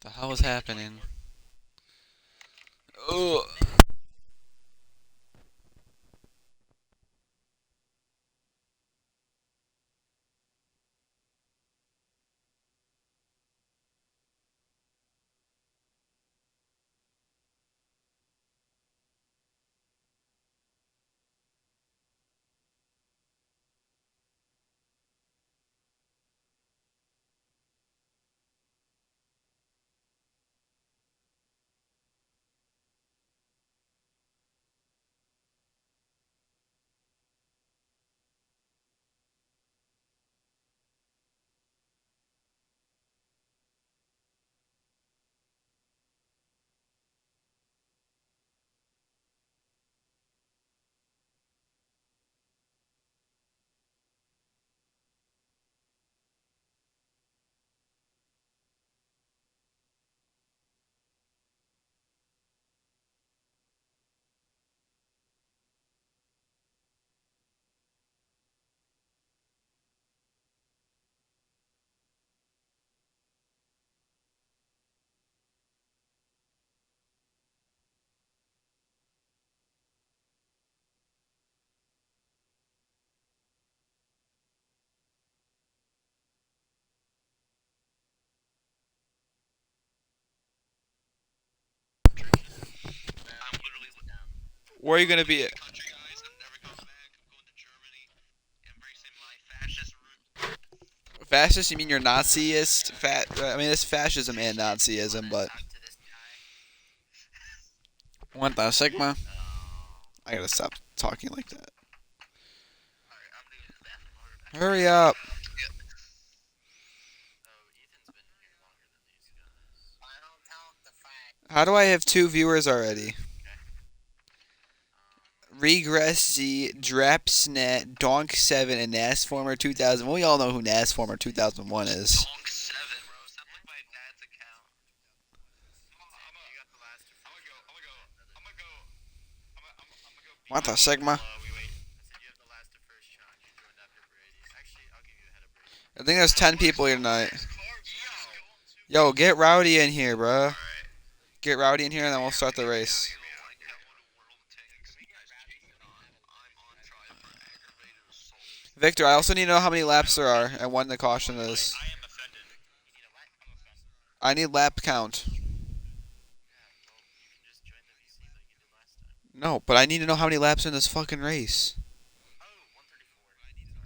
The hell is happening? Ugh. Where are you gonna be? Fascist? You mean you're Naziist? I mean, it's fascism and Nazism, but what the Sigma? I gotta stop talking like that. Hurry up! How do I have 2 viewers already? Regress Z, Drapsnet, Donk7, and Nasformer 2000. Well, we all know who Nasformer 2001 is. What the Sigma? I think there's 10 people here tonight. Yo, get Rowdy in here, bruh. Get Rowdy in here and then we'll start the race. Victor, I also need to know how many laps there are and when the caution is. I need lap count. No, but I need to know how many laps are in this fucking race.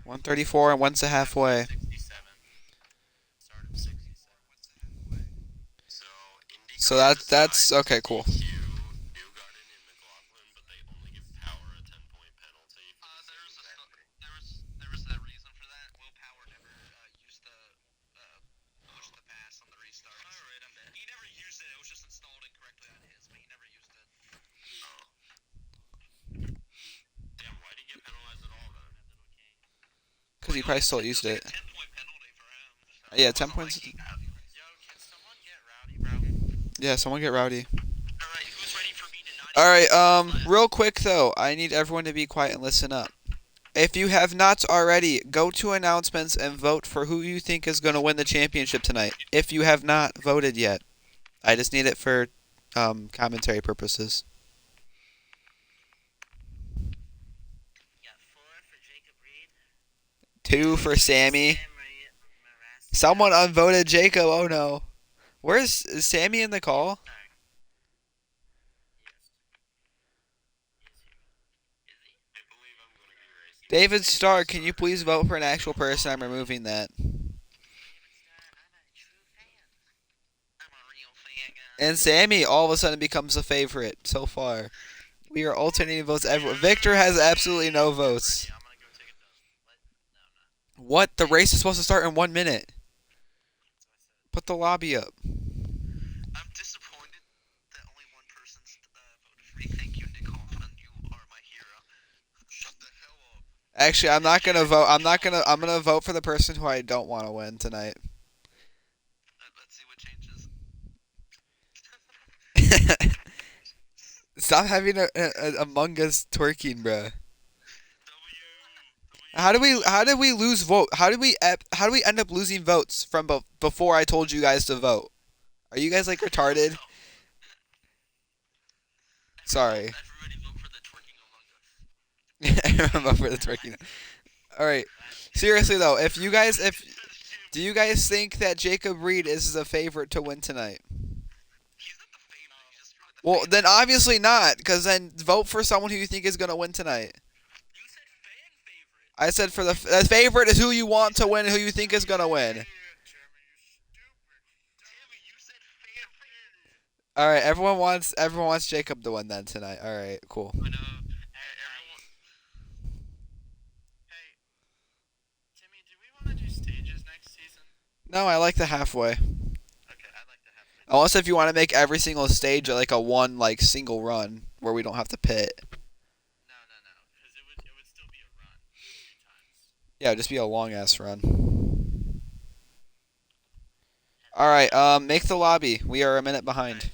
134 and when's the halfway? So that's okay, cool. Because he probably still used it. Yeah, 10 points. Yeah, someone get Rowdy. Alright, real quick though, I need everyone to be quiet and listen up. If you have not already, go to announcements and vote for who you think is going to win the championship tonight. If you have not voted yet. I just need it for commentary purposes. Two for Sammy. Someone unvoted Jacob. Oh no. Is Sammy in the call? David Starr, can you please vote for an actual person? I'm removing that. And Sammy all of a sudden becomes a favorite so far. We are alternating votes everywhere. Victor has absolutely no votes. What? The race is supposed to start in 1 minute. Put the lobby up. I'm disappointed that only one person's voted for me. Thank you, Nick Hoffman. You are my hero. Shut the hell up. Actually, I'm not gonna vote. I'm gonna vote for the person who I don't want to win tonight. Let's see what changes. Stop having a Among Us twerking, bruh. How did we lose vote? How did we end up losing votes from before I told you guys to vote? Are you guys like retarded? Sorry. Everyone vote for the turkey. All right. Seriously though, if do you guys think that Jacob Reed is a favorite to win tonight? Well, then obviously not, because then vote for someone who you think is gonna win tonight. I said for the favorite is who you want to win, who you think is gonna win. All right, everyone wants Jacob to win then tonight. All right, cool. No, I like the halfway. Unless if you want to make every single stage like a one like single run where we don't have to pit. Yeah, it'd just be a long ass run. All right, make the lobby. We are a minute behind.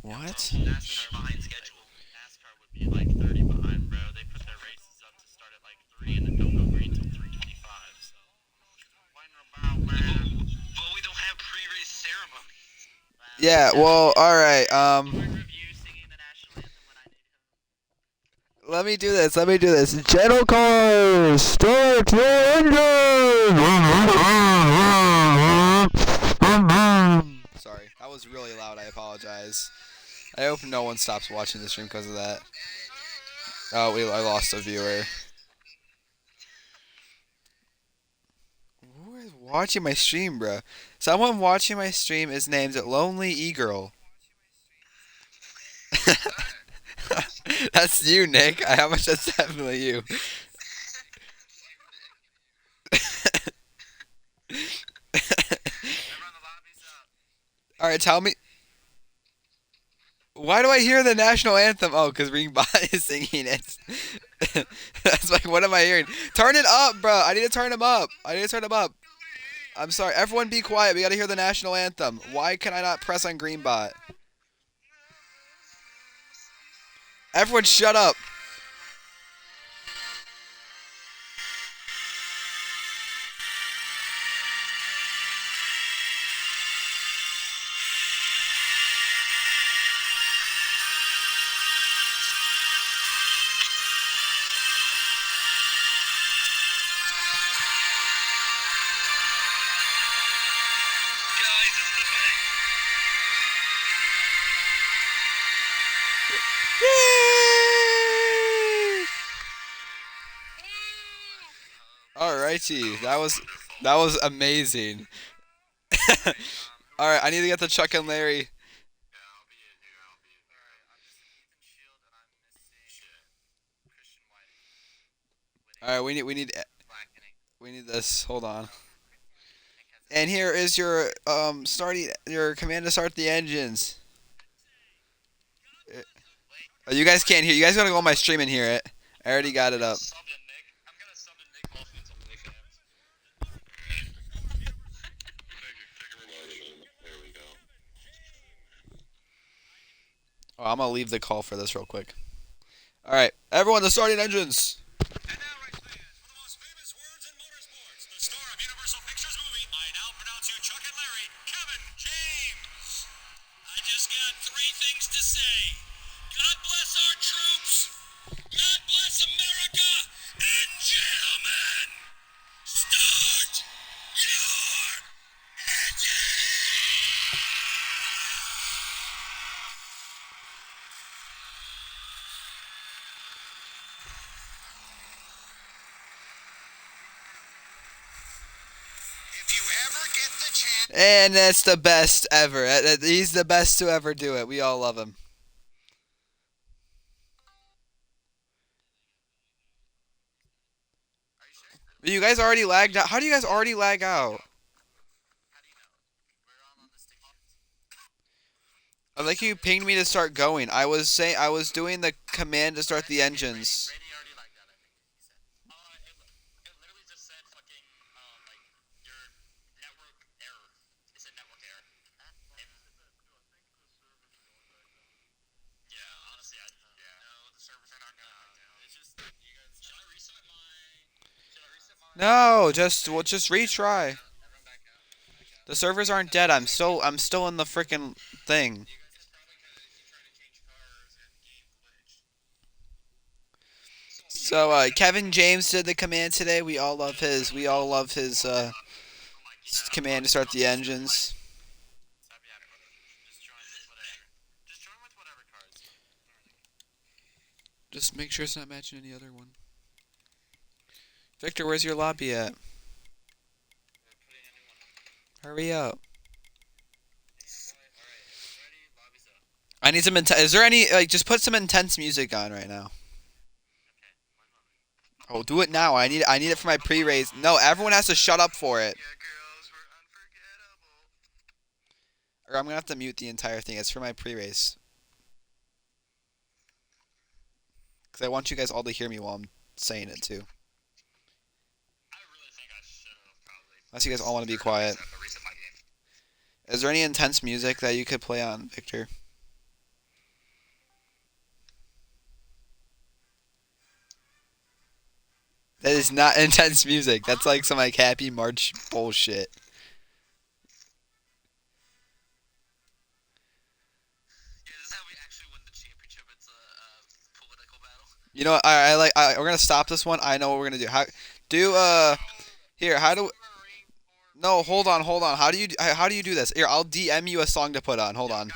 What? Yeah, well, all right. Let me do this. Gentle cars, start your engine! Sorry, that was really loud. I apologize. I hope no one stops watching the stream because of that. Oh, I lost a viewer. Who is watching my stream, bro? Someone watching my stream is named Lonely E-Girl. That's you, Nick. How much that's definitely you. All right, tell me. Why do I hear the national anthem? Oh, because Ringbot is singing it. That's like, what am I hearing? Turn it up, bro. I need to turn him up. I'm sorry. Everyone be quiet. We got to hear the national anthem. Why can I not press on Greenbot? Everyone shut up. Alrighty, that was amazing. All right, I need to get the Chuck and Larry. All right, we need this. Hold on. And here is your starting your command to start the engines. Oh, you guys can't hear. You guys gotta go on my stream and hear it. I already got it up. Oh, I'm gonna leave the call for this real quick. All right, everyone, the starting engines. And that's the best ever. He's the best to ever do it. We all love him. You guys already lagged out. How do you guys already lag out? I like you pinged me to start going. I was doing the command to start the engines. No, just retry. The servers aren't dead. I'm still in the freaking thing. So Kevin James did the command today. We all love his command to start the engines. Just make sure it's not matching any other one. Victor, where's your lobby at? Hurry up. I need some is there any just put some intense music on right now. Oh, do it now. I need it for my pre-race. No, everyone has to shut up for it. Or I'm going to have to mute the entire thing. It's for my pre-race. Cuz I want you guys all to hear me while I'm saying it too. Unless you guys all want to be quiet. Is there any intense music that you could play on, Victor? That is not intense music. That's like some like Happy March bullshit. You know, we're gonna stop this one. I know what we're gonna do. Here? How do? No, hold on. How do you do this? Here, I'll DM you a song to put on. Hold on.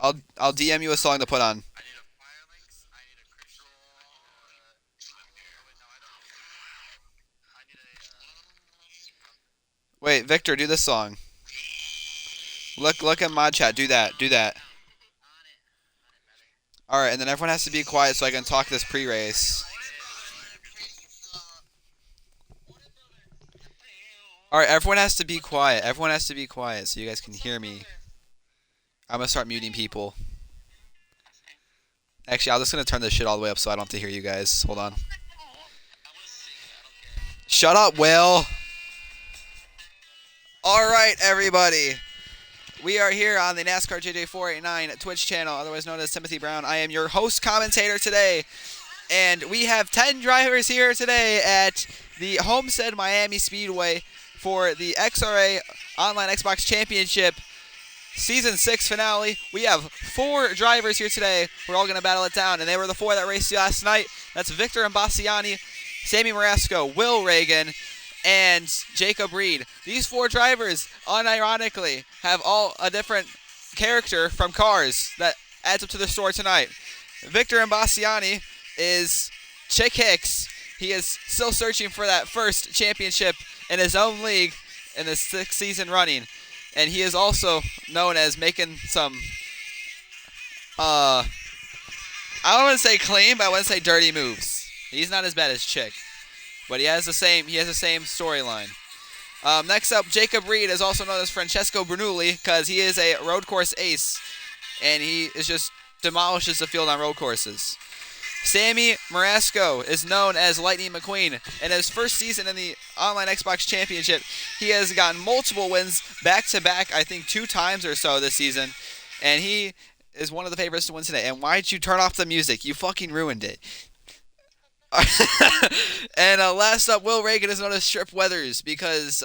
I'll DM you a song to put on. Wait, Victor, do this song. Look at mod chat. Do that. Do that. All right, and then everyone has to be quiet so I can talk this pre-race. All right, everyone has to be quiet. Everyone has to be quiet so you guys can hear me. I'm gonna start muting people. Actually, I'm just gonna turn this shit all the way up so I don't have to hear you guys. Hold on. Shut up, Will. All right, everybody. We are here on the NASCAR JJ489 Twitch channel, otherwise known as Timothy Brown. I am your host commentator today, and we have 10 drivers here today at the Homestead Miami Speedway for the XRA Online Xbox Championship Season 6 finale. We have 4 drivers here today. We're all going to battle it down, and they were the 4 that raced last night. That's Victor Imbasciani, Sammy Marasco, Will Reagan, and Jacob Reed. These 4 drivers, unironically, have all a different character from cars that adds up to the story tonight. Victor Imbasciani is Chick Hicks. He is still searching for that first championship in his own league in the 6th season running. And he is also known as making some, I don't want to say clean, but I want to say dirty moves. He's not as bad as Chick. But he has the same storyline. Next up, Jacob Reed is also known as Francesco Bernoulli because he is a road course ace, and he is just demolishes the field on road courses. Sammy Marasco is known as Lightning McQueen. In his first season in the Online Xbox Championship, he has gotten multiple wins back-to-back, I think 2 times or so this season, and he is one of the favorites to win today. And why did you turn off the music? You fucking ruined it. And last up, Will Reagan is known as Strip Weathers because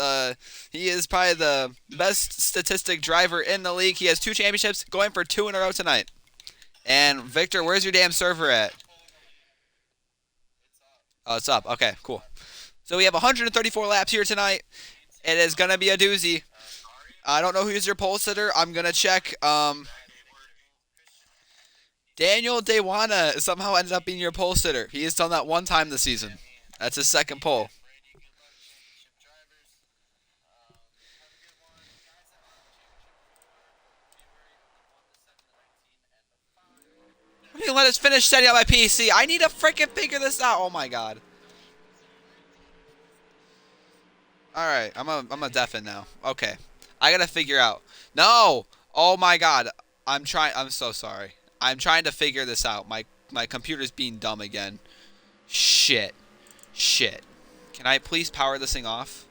he is probably the best statistic driver in the league. He has 2 championships, going for 2 in a row tonight. And Victor, where's your damn server at? Oh, it's up. Okay, cool. So we have 134 laps here tonight. It is going to be a doozy. I don't know who's your pole sitter. I'm going to check. Daniel Dewana somehow ended up being your pole sitter. He has done that 1 time this season. That's his 2nd pole. Let us finish setting up my PC. I need to freaking figure this out. Oh my god. Alright, I'm a deafen now. Okay. I gotta figure out. No! Oh my god. I'm so sorry. I'm trying to figure this out. My computer's being dumb again. Shit. Can I please power this thing off?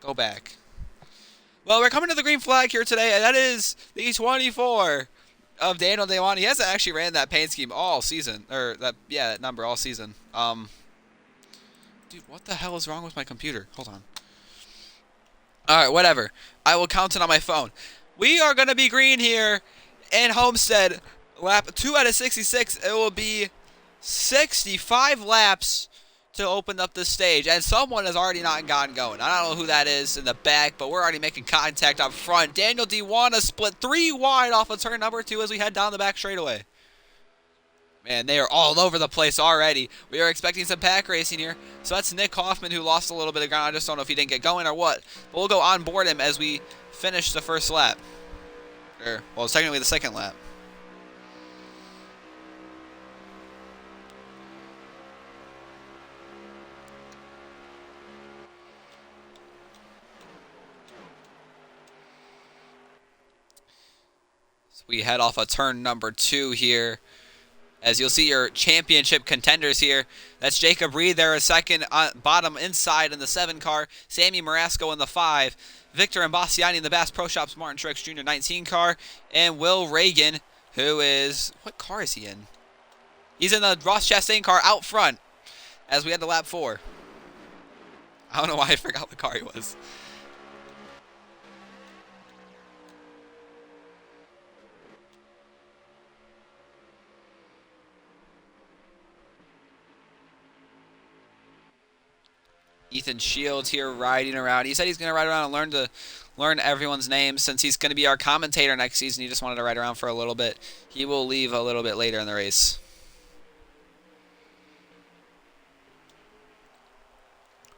Go back. Well, we're coming to the green flag here today, and that is the 24 of Daniel Dewan. He hasn't actually ran that paint scheme all season, or that number all season. Dude, what the hell is wrong with my computer? Hold on. All right, whatever. I will count it on my phone. We are going to be green here in Homestead. Lap 2 out of 66. It will be 65 laps to open up the stage. And someone has already not gotten going. I don't know who that is in the back, but we're already making contact up front. Daniel Dewana split 3 wide off of turn number 2 as we head down the back straightaway. Man, they are all over the place already. We are expecting some pack racing here. So that's Nick Hoffman, who lost a little bit of ground. I just don't know if he didn't get going or what. But we'll go on board him as we finish the first lap. Well, it's technically the second lap. So we head off of turn number 2 here. As you'll see your championship contenders here. That's Jacob Reed there, a second, bottom inside in the 7 car. Sammy Marasco in the 5. Victor Imbassiani in the Bass Pro Shops Martin Truex Jr. 19 car. And Will Reagan, who is... What car is he in? He's in the Ross Chastain car out front as we head to lap 4. I don't know why I forgot what car he was. Ethan Shields here riding around. He said he's going to ride around and learn everyone's names since he's going to be our commentator next season. He just wanted to ride around for a little bit. He will leave a little bit later in the race.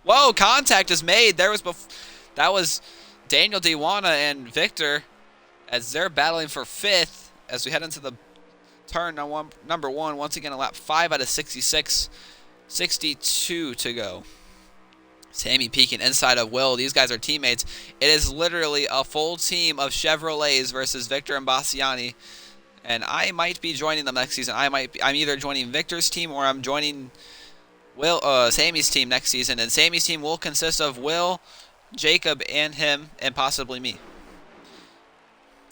Whoa, contact is made. That was Daniel Dewana and Victor as they're battling for 5th as we head into the turn number 1. Once again, a lap 5 out of 66. 62 to go. Sammy peeking inside of Will. These guys are teammates. It is literally a full team of Chevrolets versus Victor and Bassiani. And I might be joining them next season. I'm either joining Victor's team or I'm joining Sammy's team next season. And Sammy's team will consist of Will, Jacob, and him, and possibly me.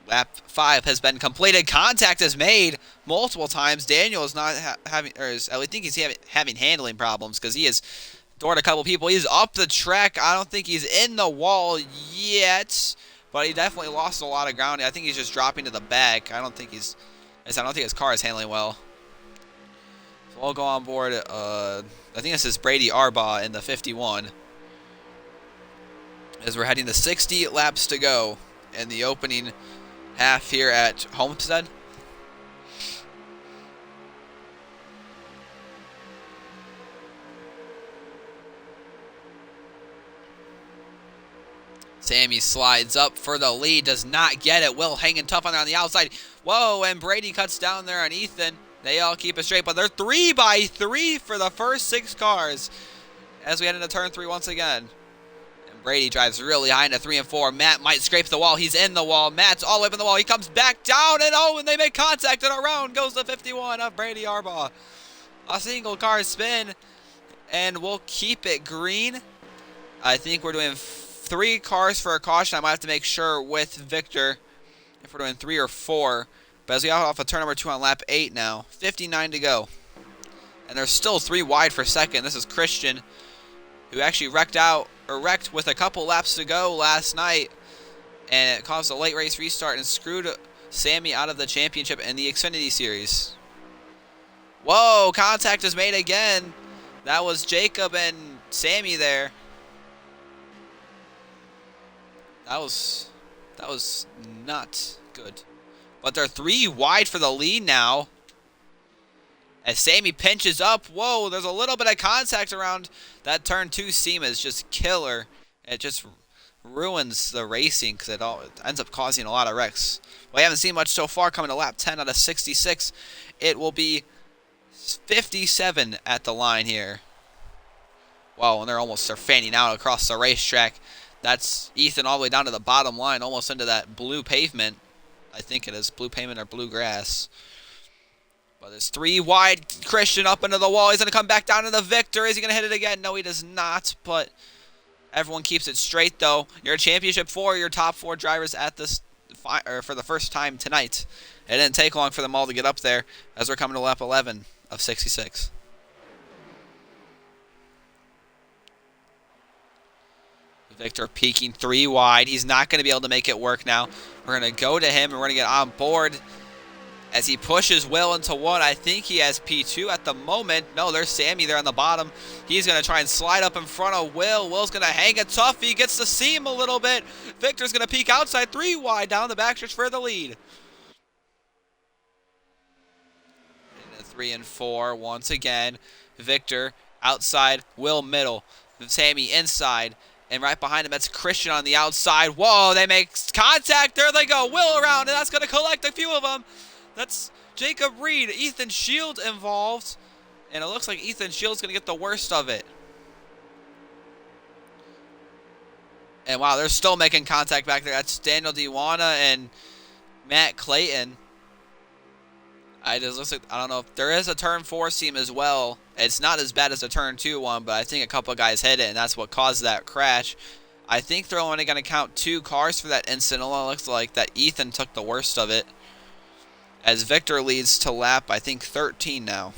Lap 5 has been completed. Contact is made multiple times. Daniel is not having, or is, I think he's having handling problems because he is doored a couple people. He's up the track. I don't think he's in the wall yet, but he definitely lost a lot of ground. I think he's just dropping to the back. I don't think his car is handling well. So we'll go on board. I think this is Brady Arbaugh in the 51. As we're heading to 60 laps to go in the opening half here at Homestead. Sammy slides up for the lead, does not get it. Will hanging tough on there on the outside. Whoa, and Brady cuts down there on Ethan. They all keep it straight, but they're 3 by 3 for the first 6 cars as we head into turn 3 once again. And Brady drives really high into 3 and 4. Matt might scrape the wall. He's in the wall. Matt's all the way up in the wall. He comes back down, and they make contact, and around goes the 51 of Brady Arbaugh. A single car spin, and we'll keep it green. I think we're doing 3 cars for a caution. I might have to make sure with Victor if we're doing 3 or 4. But as we out off of turn number 2 on lap 8 now. 59 to go. And there's still 3 wide for second. This is Christian, who actually wrecked with a couple laps to go last night. And it caused a late race restart and screwed Sammy out of the championship in the Xfinity Series. Whoa, contact is made again. That was Jacob and Sammy there. That was not good. But they're 3 wide for the lead now. As Sammy pinches up. Whoa, there's a little bit of contact around that turn 2 seam is just killer. It just ruins the racing because it ends up causing a lot of wrecks. Well, we haven't seen much so far coming to lap 10 out of 66. It will be 57 at the line here. Wow, and they're fanning out across the racetrack. That's Ethan all the way down to the bottom line, almost into that blue pavement. I think it is blue pavement or blue grass. But there's 3 wide. Christian up into the wall. He's going to come back down to the Victor. Is he going to hit it again? No, he does not. But everyone keeps it straight, though. You're a championship 4. Your top 4 drivers at this for the first time tonight. It didn't take long for them all to get up there as we're coming to lap 11 of 66. Victor peeking 3 wide. He's not going to be able to make it work now. We're going to go to him, and we're going to get on board as he pushes Will into 1. I think he has P2 at the moment. No, there's Sammy there on the bottom. He's going to try and slide up in front of Will. Will's going to hang it tough. He gets the seam a little bit. Victor's going to peek outside 3 wide down the backstretch for the lead. 3 and 4 once again. Victor outside, Will middle, Sammy inside, and right behind him that's Christian on the outside. Whoa, they make contact. There they go. Will around, and that's going to collect a few of them. That's Jacob Reed, Ethan Shields involved, and it looks like Ethan Shields going to get the worst of it. And wow, they're still making contact back there. That's Daniel Dewana and Matt Clayton. It just looks like, I don't know if there is a turn 4 seam as well. It's not as bad as the turn 2 one, but I think a couple of guys hit it, and that's what caused that crash. I think they're only going to count 2 cars for that incident. It looks like that Ethan took the worst of it, as Victor leads to lap, I think, 13 now.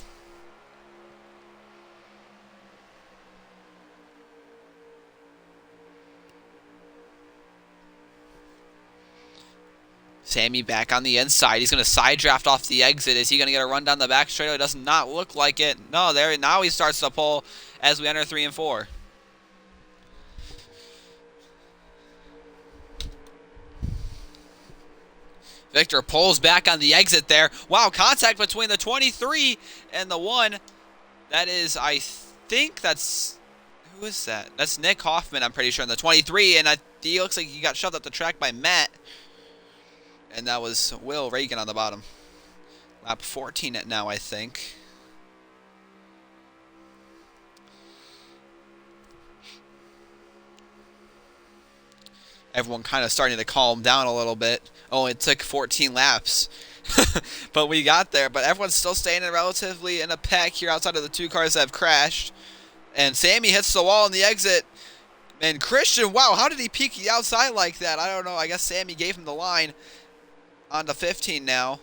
Sammy back on the inside. He's going to side draft off the exit. Is he going to get a run down the back straight? It does not look like it. No, there. Now he starts to pull as we enter 3 and 4. Victor pulls back on the exit there. Wow, contact between the 23 and the 1. That is, I think that's... Who is that? That's Nick Hoffman, I'm pretty sure, in the 23. And he looks like he got shoved up the track by Matt. And that was Will Reagan on the bottom. Lap 14 now, I think. Everyone kind of starting to calm down a little bit. Oh, it took 14 laps. But we got there. But everyone's still staying relatively in a pack here outside of the 2 cars that have crashed. And Sammy hits the wall in the exit. And Christian, wow, how did he peek the outside like that? I don't know. I guess Sammy gave him the line. On to 15 now.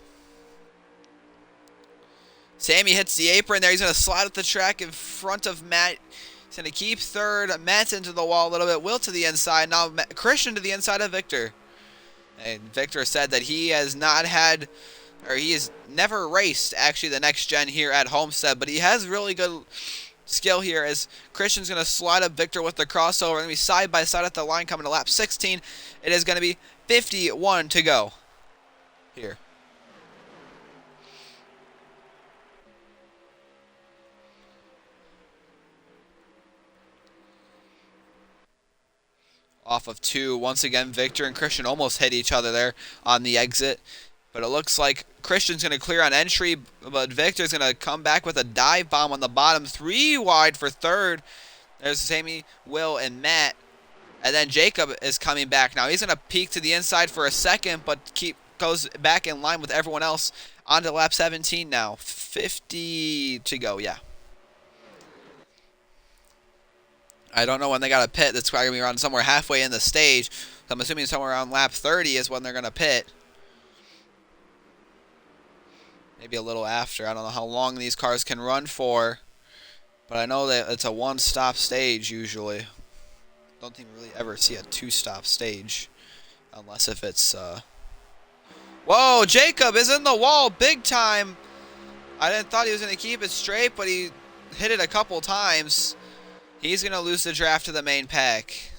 Sammy hits the apron there. He's going to slide up the track in front of Matt. He's going to keep 3rd. Matt's into the wall a little bit. Will to the inside. Now Christian to the inside of Victor. And Victor said that he has not had, or he has never raced, actually, the next gen here at Homestead. But he has really good skill here as Christian's going to slide up Victor with the crossover. Going to be side by side at the line coming to lap 16. It is going to be 51 to go. Here. Off of 2. Once again, Victor and Christian almost hit each other there on the exit. But it looks like Christian's going to clear on entry, but Victor's going to come back with a dive bomb on the bottom. 3 wide for 3rd. There's Sammy, Will, and Matt. And then Jacob is coming back now. He's going to peek to the inside for a second, but goes back in line with everyone else. On to lap 17 now. 50 to go, yeah. I don't know when they got to pit. That's probably going to be around somewhere halfway in the stage. So I'm assuming somewhere around lap 30 is when they're going to pit. Maybe a little after. I don't know how long these cars can run for. But I know that it's a 1-stop stage usually. Don't think we really ever see a 2-stop stage. Unless if it's... Whoa, Jacob is in the wall big time. I didn't thought he was going to keep it straight, but he hit it a couple times. He's going to lose the draft to the main pack.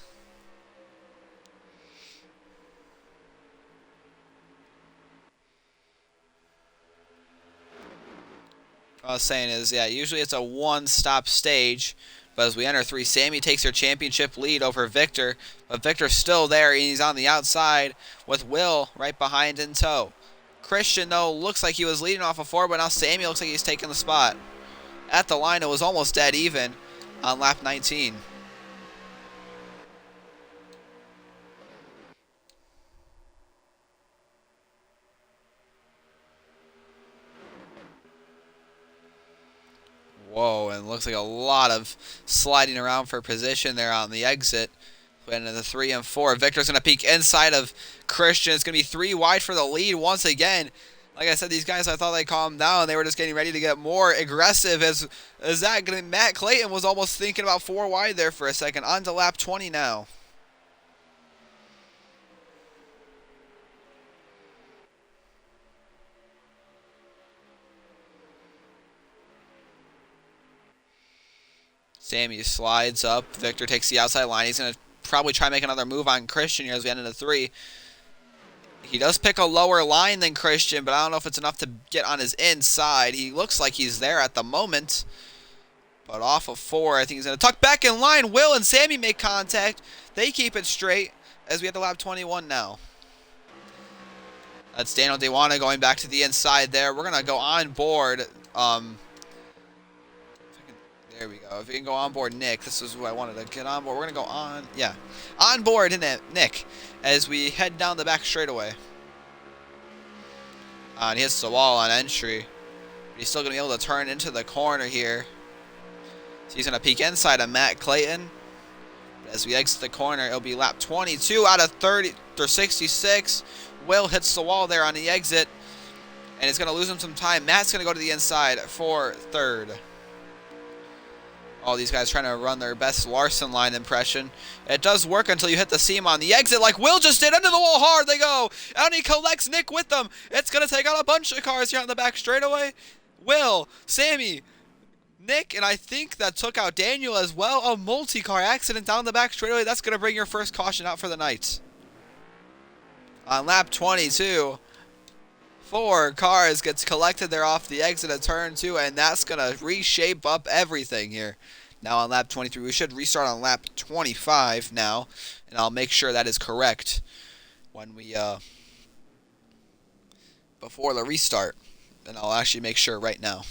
What I was saying is, yeah, usually it's a 1-stop stage. But as we enter 3, Sammy takes her championship lead over Victor. But Victor's still there, and he's on the outside with Will right behind in tow. Christian, though, looks like he was leading off of 4, but now Sammy looks like he's taking the spot. At the line, it was almost dead even on lap 19. Whoa, and it looks like a lot of sliding around for position there on the exit. And in the 3 and 4, Victor's going to peek inside of Christian. It's going to be 3 wide for the lead once again. Like I said, these guys, I thought they calmed down. They were just getting ready to get more aggressive. As that Matt Clayton was almost thinking about 4 wide there for a second. On to lap 20 now. Sammy slides up. Victor takes the outside line. He's going to probably try to make another move on Christian here as we end into 3. He does pick a lower line than Christian, but I don't know if it's enough to get on his inside. He looks like he's there at the moment. But off of 4, I think he's going to tuck back in line. Will and Sammy make contact. They keep it straight as we have the lap 21 now. That's Daniel Dewana going back to the inside there. We're going to go on board. There we go. If we can go on board Nick, this is who I wanted to get on board. We're going to go on, yeah, on board Nick as we head down the back straightaway. And he hits the wall on entry. But he's still going to be able to turn into the corner here. So he's going to peek inside of Matt Clayton. But as we exit the corner, it'll be lap 22 out of 30 or 66. Will hits the wall there on the exit. And it's going to lose him some time. Matt's going to go to the inside for 3rd. All these guys trying to run their best Larson line impression. It does work until you hit the seam on the exit like Will just did. Into the wall hard they go. And he collects Nick with them. It's going to take out a bunch of cars here on the back straightaway. Will, Sammy, Nick, and I think that took out Daniel as well. A multi-car accident down the back straightaway. That's going to bring your first caution out for the night. On lap 22, 4 cars gets collected there off the exit of turn 2, and that's going to reshape up everything here. Now on lap 23, we should restart on lap 25 now, and I'll make sure that is correct when we, before the restart, and I'll actually make sure right now.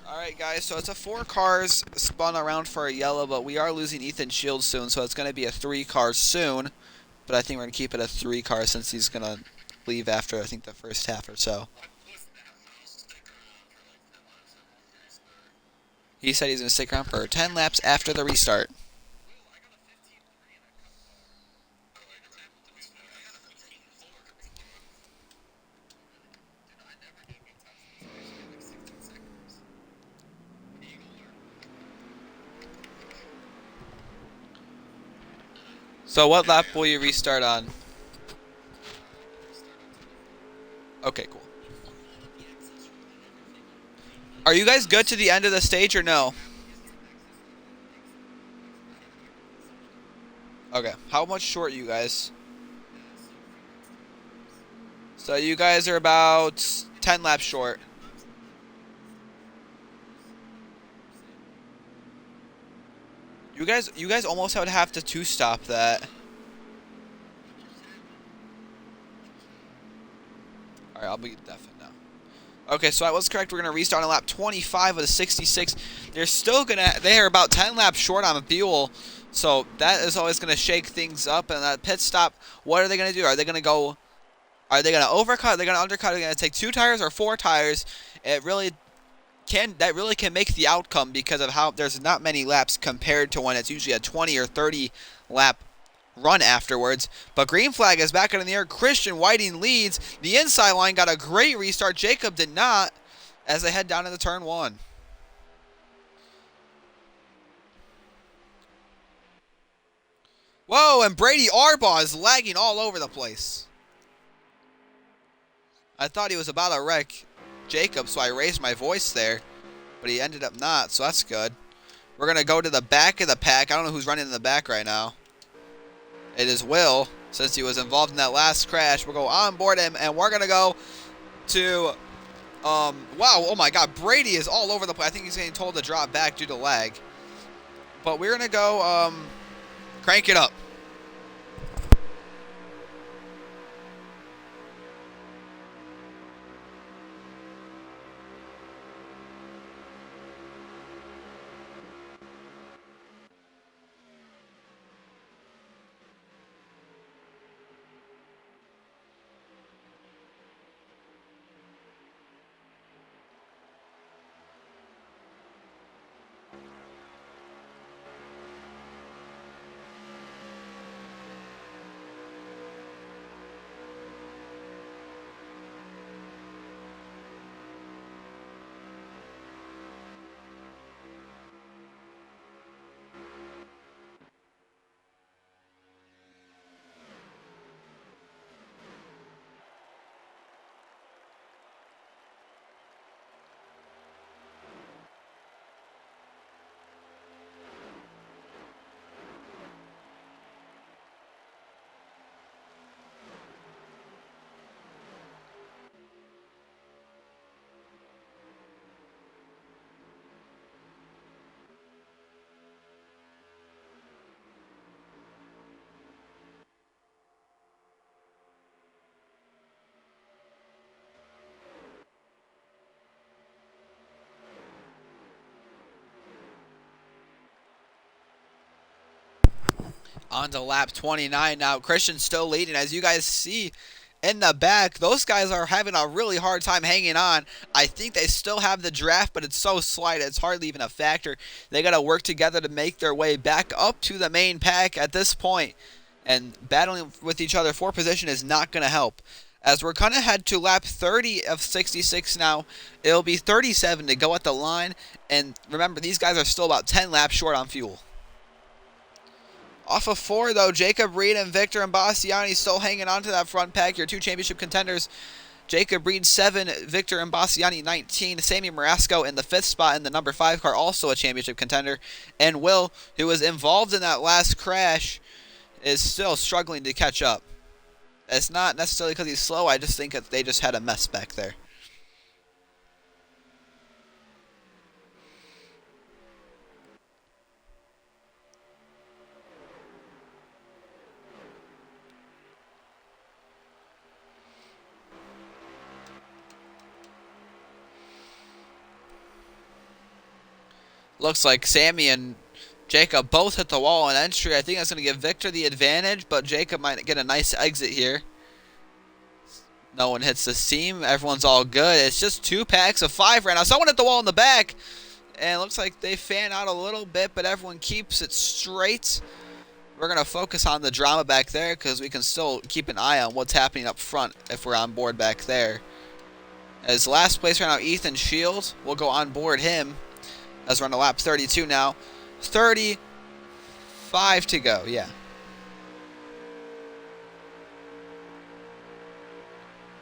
Alright guys, so it's a 4 cars spun around for a yellow, but we are losing Ethan Shields soon, so it's going to be a 3 cars soon. But I think we're going to keep it a 3 car since he's going to leave after, I think, the first half or so. He said he's going to stick around for 10 laps after the restart. So what lap will you restart on? Okay, cool. Are you guys good to the end of the stage or no? Okay, how much short are you guys? So you guys are about 10 laps short. You guys almost would have to two-stop that. Alright, I'll be definite now. Okay, so I was correct. We're going to restart on lap 25 of the 66. They're about 10 laps short on fuel. So that is always going to shake things up. And that pit stop, what are they going to do? Are they going to go... Are they going to overcut? Are they going to undercut? Are they going to take 2 tires or 4 tires? That really can make the outcome because of how there's not many laps compared to when it's usually a 20 or 30 lap run afterwards. But green flag is back in the air. Christian Whiting leads. The inside line got a great restart. Jacob did not as they head down into turn 1. Whoa, and Brady Arbaugh is lagging all over the place. I thought he was about to wreck Jacob, so I raised my voice there, but he ended up not, so that's good. We're going to go to the back of the pack. I don't know who's running in the back right now. It is Will, since he was involved in that last crash. We'll go on board him, and we're going to go to, wow, oh my God, Brady is all over the place. I think he's getting told to drop back due to lag. But we're going to go, crank it up. On to lap 29 now. Christian's still leading. As you guys see in the back, those guys are having a really hard time hanging on. I think they still have the draft, but it's so slight, it's hardly even a factor. They got to work together to make their way back up to the main pack at this point. And battling with each other for position is not going to help. As we're going to head to lap 30 of 66 now, it'll be 37 to go at the line. And remember, these guys are still about 10 laps short on fuel. Off of 4, though, Jacob Reed and Victor Imbassiani still hanging on to that front pack. Your 2 championship contenders, Jacob Reed 7, Victor Imbassiani 19. Sammy Marasco in the 5th spot in the number 5 car, also a championship contender. And Will, who was involved in that last crash, is still struggling to catch up. It's not necessarily because he's slow. I just think that they just had a mess back there. Looks like Sammy and Jacob both hit the wall in entry. I think that's going to give Victor the advantage, but Jacob might get a nice exit here. No one hits the seam. Everyone's all good. It's just 2 packs of 5 right now. Someone hit the wall in the back, and it looks like they fan out a little bit, but everyone keeps it straight. We're going to focus on the drama back there because we can still keep an eye on what's happening up front if we're on board back there. As last place right now, Ethan Shields. We'll go on board him as we're on to lap 32 now. 35 to go, yeah.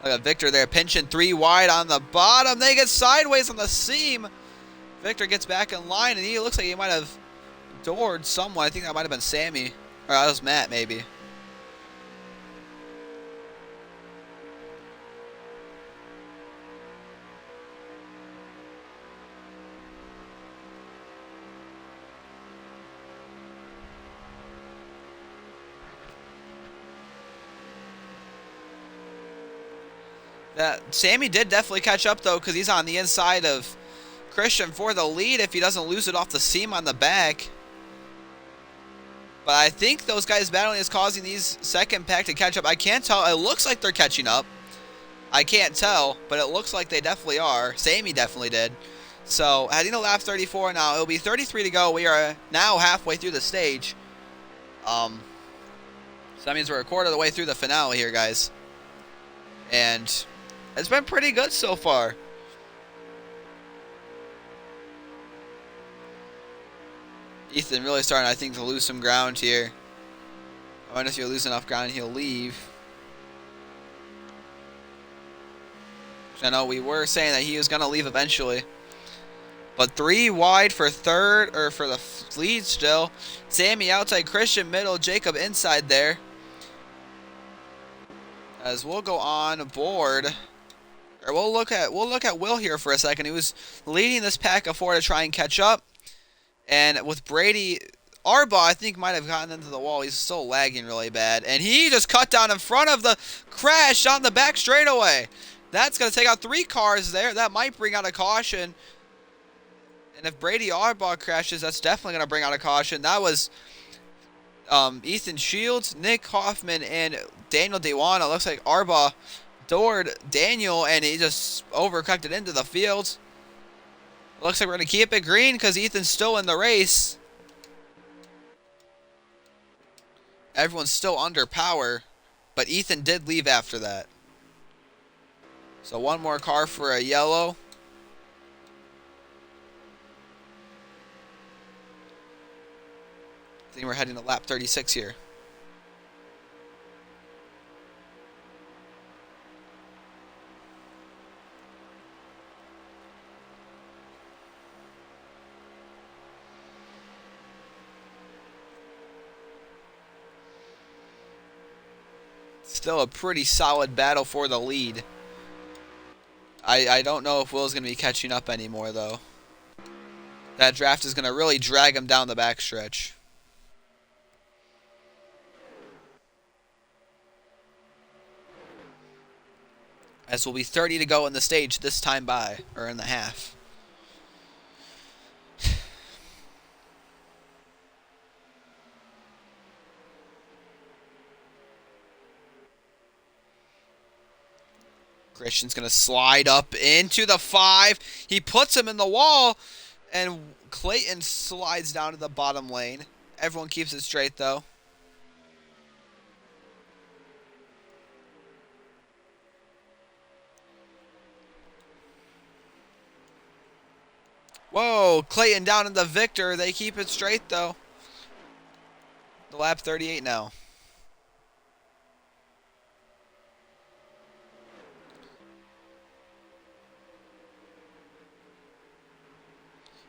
Look at Victor there, pinching 3 wide on the bottom. They get sideways on the seam. Victor gets back in line, and he looks like he might have doored someone. I think that might have been Sammy. Or that was Matt, maybe. Sammy did definitely catch up, though, because he's on the inside of Christian for the lead if he doesn't lose it off the seam on the back. But I think those guys battling is causing these second pack to catch up. I can't tell. It looks like they're catching up. I can't tell, but it looks like they definitely are. Sammy definitely did. So, heading to lap 34 now. It'll be 33 to go. We are now halfway through the stage. So that means we're a quarter of the way through the finale here, guys. And it's been pretty good so far. Ethan really starting, I think, to lose some ground here. I wonder if he'll lose enough ground, he'll leave. I know we were saying that he was going to leave eventually. But 3 wide for third, or for the lead still. Sammy outside, Christian middle, Jacob inside there. As we'll go on board, or we'll look at Will here for a second. He was leading this pack of 4 to try and catch up, and with Brady, Arbaugh I think might have gotten into the wall. He's still lagging really bad, and he just cut down in front of the crash on the back straightaway. That's going to take out 3 cars there. That might bring out a caution, and if Brady Arbaugh crashes, that's definitely going to bring out a caution. That was Ethan Shields, Nick Hoffman, and Daniel Dewan. It looks like Arbaugh doored Daniel, and he just overcorrected into the field. Looks like we're going to keep it green because Ethan's still in the race. Everyone's still under power, but Ethan did leave after that. So 1 more car for a yellow. I think we're heading to lap 36 here. Still a pretty solid battle for the lead. I don't know if Will's going to be catching up anymore, though. That draft is going to really drag him down the backstretch. As will be 30 to go in the stage this time by, or in the half. Christian's going to slide up into the 5. He puts him in the wall, and Clayton slides down to the bottom lane. Everyone keeps it straight, though. Whoa, Clayton down in the Victor. They keep it straight, though. The lap 38 now.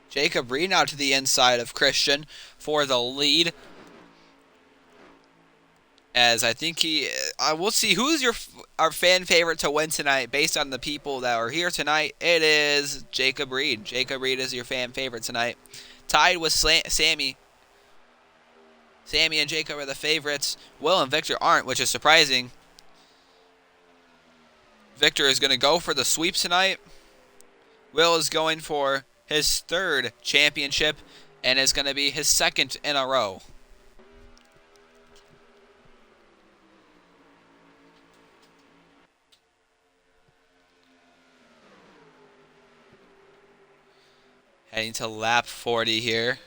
Jacob Reed now to the inside of Christian for the lead. As I think we'll see who's our fan favorite to win tonight based on the people that are here tonight. It is Jacob Reed. Jacob Reed is your fan favorite tonight. Tied with Sammy. Sammy and Jacob are the favorites. Will and Victor aren't, which is surprising. Victor is going to go for the sweep tonight. Will is going for his 3rd championship and is going to be his 2nd in a row. Heading to lap 40 here.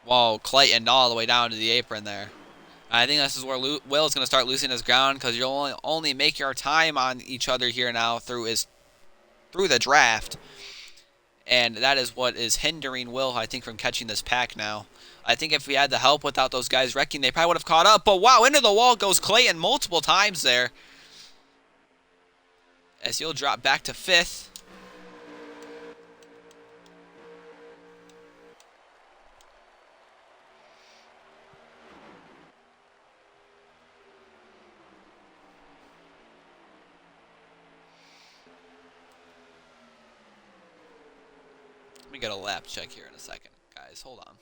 Whoa, Clayton all the way down to the apron there. I think this is where Will is going to start losing his ground because you'll only make your time on each other here now through the draft. And that is what is hindering Will, I think, from catching this pack now. I think if we had the help without those guys wrecking, they probably would have caught up. But wow, into the wall goes Clayton multiple times there. As he'll drop back to 5th. Let me get a lap check here in a second, guys. Hold on.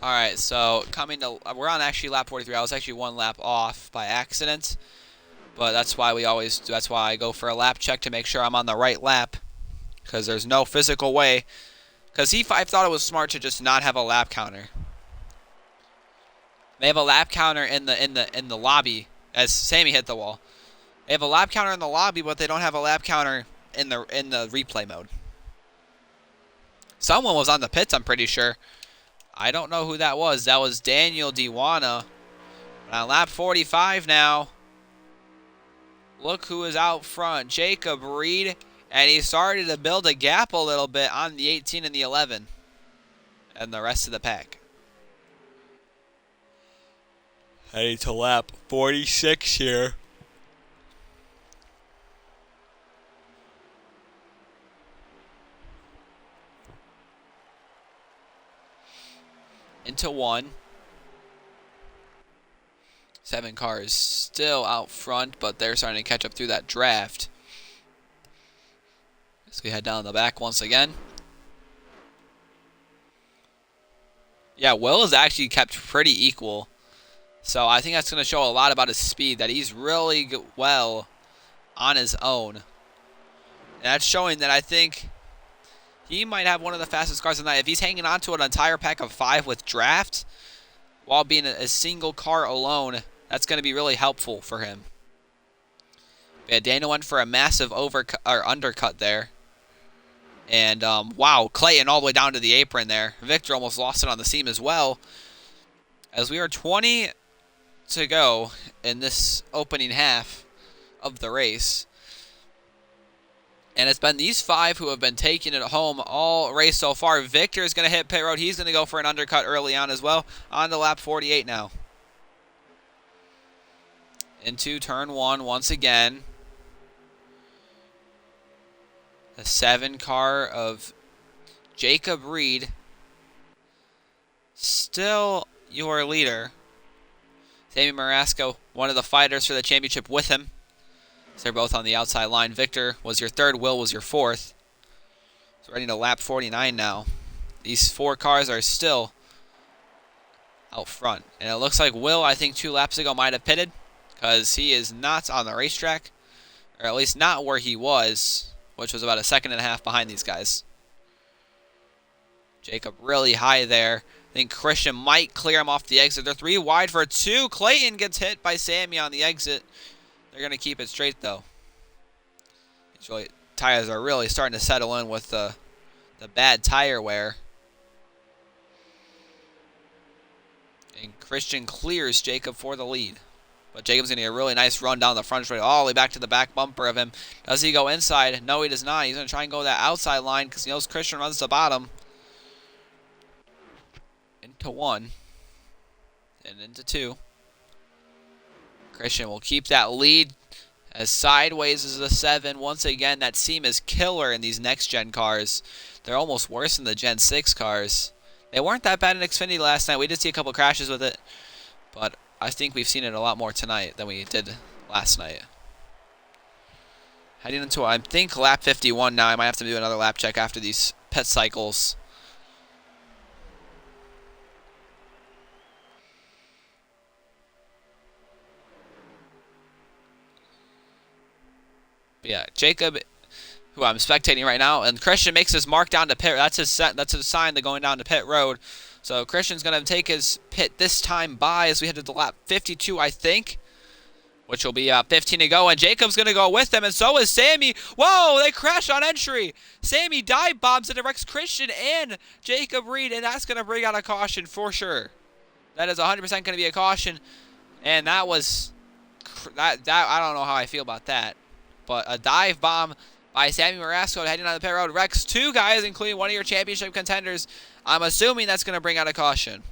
Alright, so we're on actually lap 43. I was actually 1 lap off by accident. But that's why I go for a lap check to make sure I'm on the right lap. Because there's no physical way. Because I thought it was smart to just not have a lap counter. They have a lap counter in the lobby as Sammy hit the wall. They have a lap counter in the lobby, but they don't have a lap counter in the replay mode. Someone was on the pits, I'm pretty sure. I don't know who that was. That was Daniel Diwana. On lap 45 now. Look who is out front. Jacob Reed. And he started to build a gap a little bit on the 18 and the 11. And the rest of the pack. Heading to lap 46 here. Into 1. 7 cars still out front, but they're starting to catch up through that draft. So we head down the back once again. Yeah, Will is actually kept pretty equal. So I think that's going to show a lot about his speed, that he's really well on his own. And that's showing that I think he might have one of the fastest cars tonight. If he's hanging on to an entire pack of 5 with draft, while being a single car alone, that's going to be really helpful for him. Yeah, Daniel went for a massive undercut there. And, wow, Clayton all the way down to the apron there. Victor almost lost it on the seam as well. As we are 20 to go in this opening half of the race. And it's been these 5 who have been taking it home all race so far. Victor is going to hit pit road. He's going to go for an undercut early on as well. On to lap 48 now. Into turn 1 once again. The 7 car of Jacob Reed. Still your leader. Sammy Marasco, one of the fighters for the championship with him. So they're both on the outside line. Victor was your third. Will was your fourth. So ready to lap 49 now. These 4 cars are still out front. And it looks like Will, I think 2 laps ago, might have pitted because he is not on the racetrack, or at least not where he was, which was about a second and a half behind these guys. Jacob really high there. I think Christian might clear him off the exit. They're 3 wide for 2. Clayton gets hit by Sammy on the exit. They're going to keep it straight, though. These tires are really starting to settle in with the bad tire wear. And Christian clears Jacob for the lead. But Jacob's going to get a really nice run down the front straight, all the way back to the back bumper of him. Does he go inside? No, he does not. He's going to try and go that outside line because he knows Christian runs the bottom. Into 1. And into 2. Christian will keep that lead as sideways as the 7. Once again, that seam is killer in these next-gen cars. They're almost worse than the Gen 6 cars. They weren't that bad in Xfinity last night. We did see a couple crashes with it, but I think we've seen it a lot more tonight than we did last night. Heading into, I think, lap 51 now. I might have to do another lap check after these pit cycles. But yeah, Jacob, who I'm spectating right now, and Christian makes his mark down to pit. That's his sign to going down to pit road. So Christian's going to take his pit this time by as we head to the lap 52, I think, which will be 15 to go. And Jacob's going to go with them, and so is Sammy. Whoa, they crashed on entry. Sammy dive bombs and directs Christian and Jacob Reed, and that's going to bring out a caution for sure. That is 100% going to be a caution, and that was that. I don't know how I feel about that, but a dive bomb by Sammy Marasco heading on the pit road wrecks 2 guys, including one of your championship contenders. I'm assuming that's going to bring out a caution.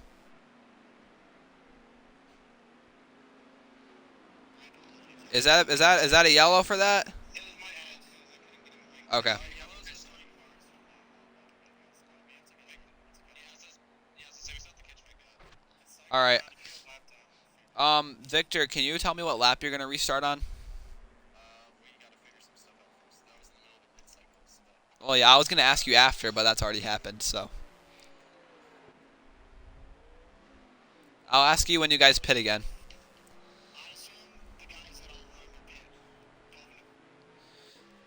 Is that a yellow for that? Okay. All right. Victor, can you tell me what lap you're going to restart on? Well, yeah, I was going to ask you after, but that's already happened, so. I'll ask you when you guys pit again.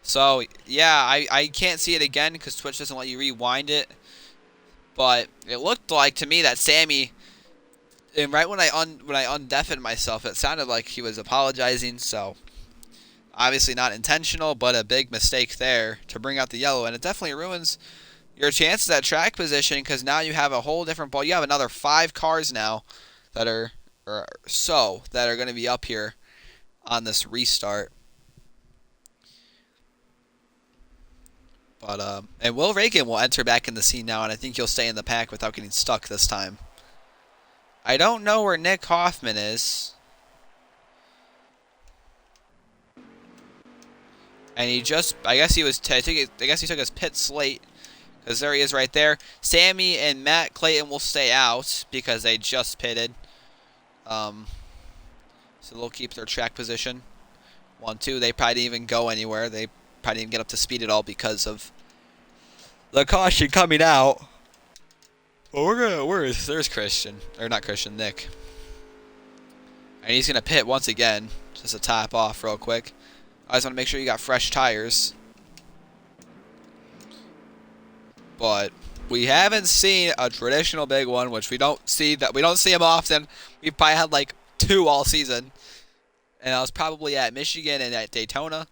So, yeah, I can't see it again because Twitch doesn't let you rewind it. But it looked like to me that Sammy, and right when I undeafened myself, it sounded like he was apologizing, so obviously not intentional, but a big mistake there to bring out the yellow, and it definitely ruins your chances at track position because now you have a whole different ball. You have another 5 cars now that are going to be up here on this restart. But and Will Reagan will enter back in the scene now, and I think he'll stay in the pack without getting stuck this time. I don't know where Nick Hoffman is. And he just, I guess he took his pit slate, because there he is right there. Sammy and Matt Clayton will stay out because they just pitted. So they'll keep their track position. 1, 2, they probably didn't even go anywhere. They probably didn't get up to speed at all because of the caution coming out. Well, there's Christian, or not Christian, Nick. And he's gonna pit once again, just to top off real quick. I just want to make sure you got fresh tires. But we haven't seen a traditional big one, which we don't see them often. We've probably had like 2 all season, and I was probably at Michigan and at Daytona.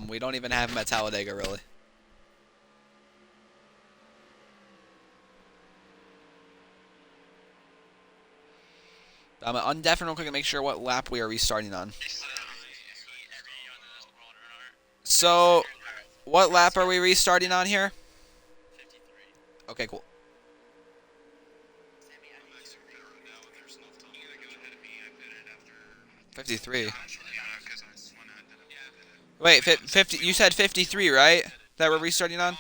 We don't even have them at Talladega, really. I'm going to undeafen real quick and make sure what lap we are restarting on. So, what lap are we restarting on here? 53. Okay, cool. $53. Wait, 50. You said 53, right? That we're restarting on?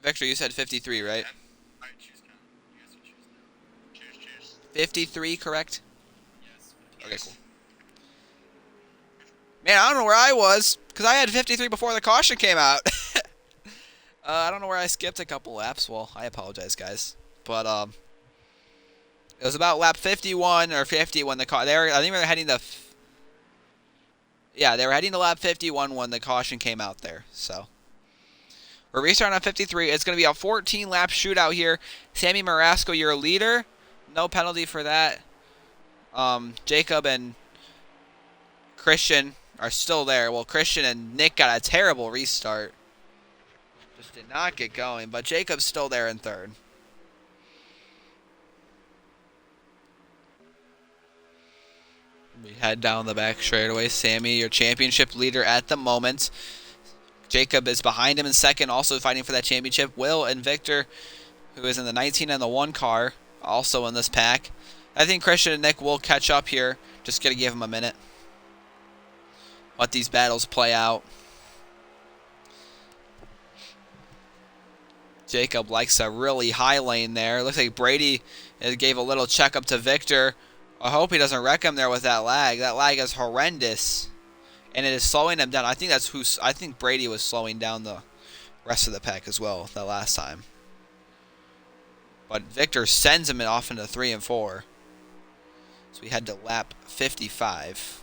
Victor, you said 53, right? 53, correct? Okay, cool. Man, I don't know where I was, because I had 53 before the caution came out. I don't know where I skipped a couple laps. Well, I apologize, guys. But, it was about lap 51 or 50 when the car. I think they were heading to. Yeah, they were heading to lap 51 when the caution came out there. So we're restarting on 53. It's going to be a 14-lap shootout here. Sammy Marasco, your leader. No penalty for that. Jacob and Christian are still there. Well, Christian and Nick got a terrible restart. Just did not get going. But Jacob's still there in third. We head down the back straightaway. Sammy, your championship leader at the moment. Jacob is behind him in second, also fighting for that championship. Will and Victor, who is in the 19 and the 1 car, also in this pack. I think Christian and Nick will catch up here. Just going to give them a minute. Let these battles play out. Jacob likes a really high lane there. Looks like Brady gave a little check up to Victor. I hope he doesn't wreck him there with that lag. That lag is horrendous, and it is slowing him down. I think Brady was slowing down the rest of the pack as well that last time. But Victor sends him off into 3 and 4. So we head to lap 55.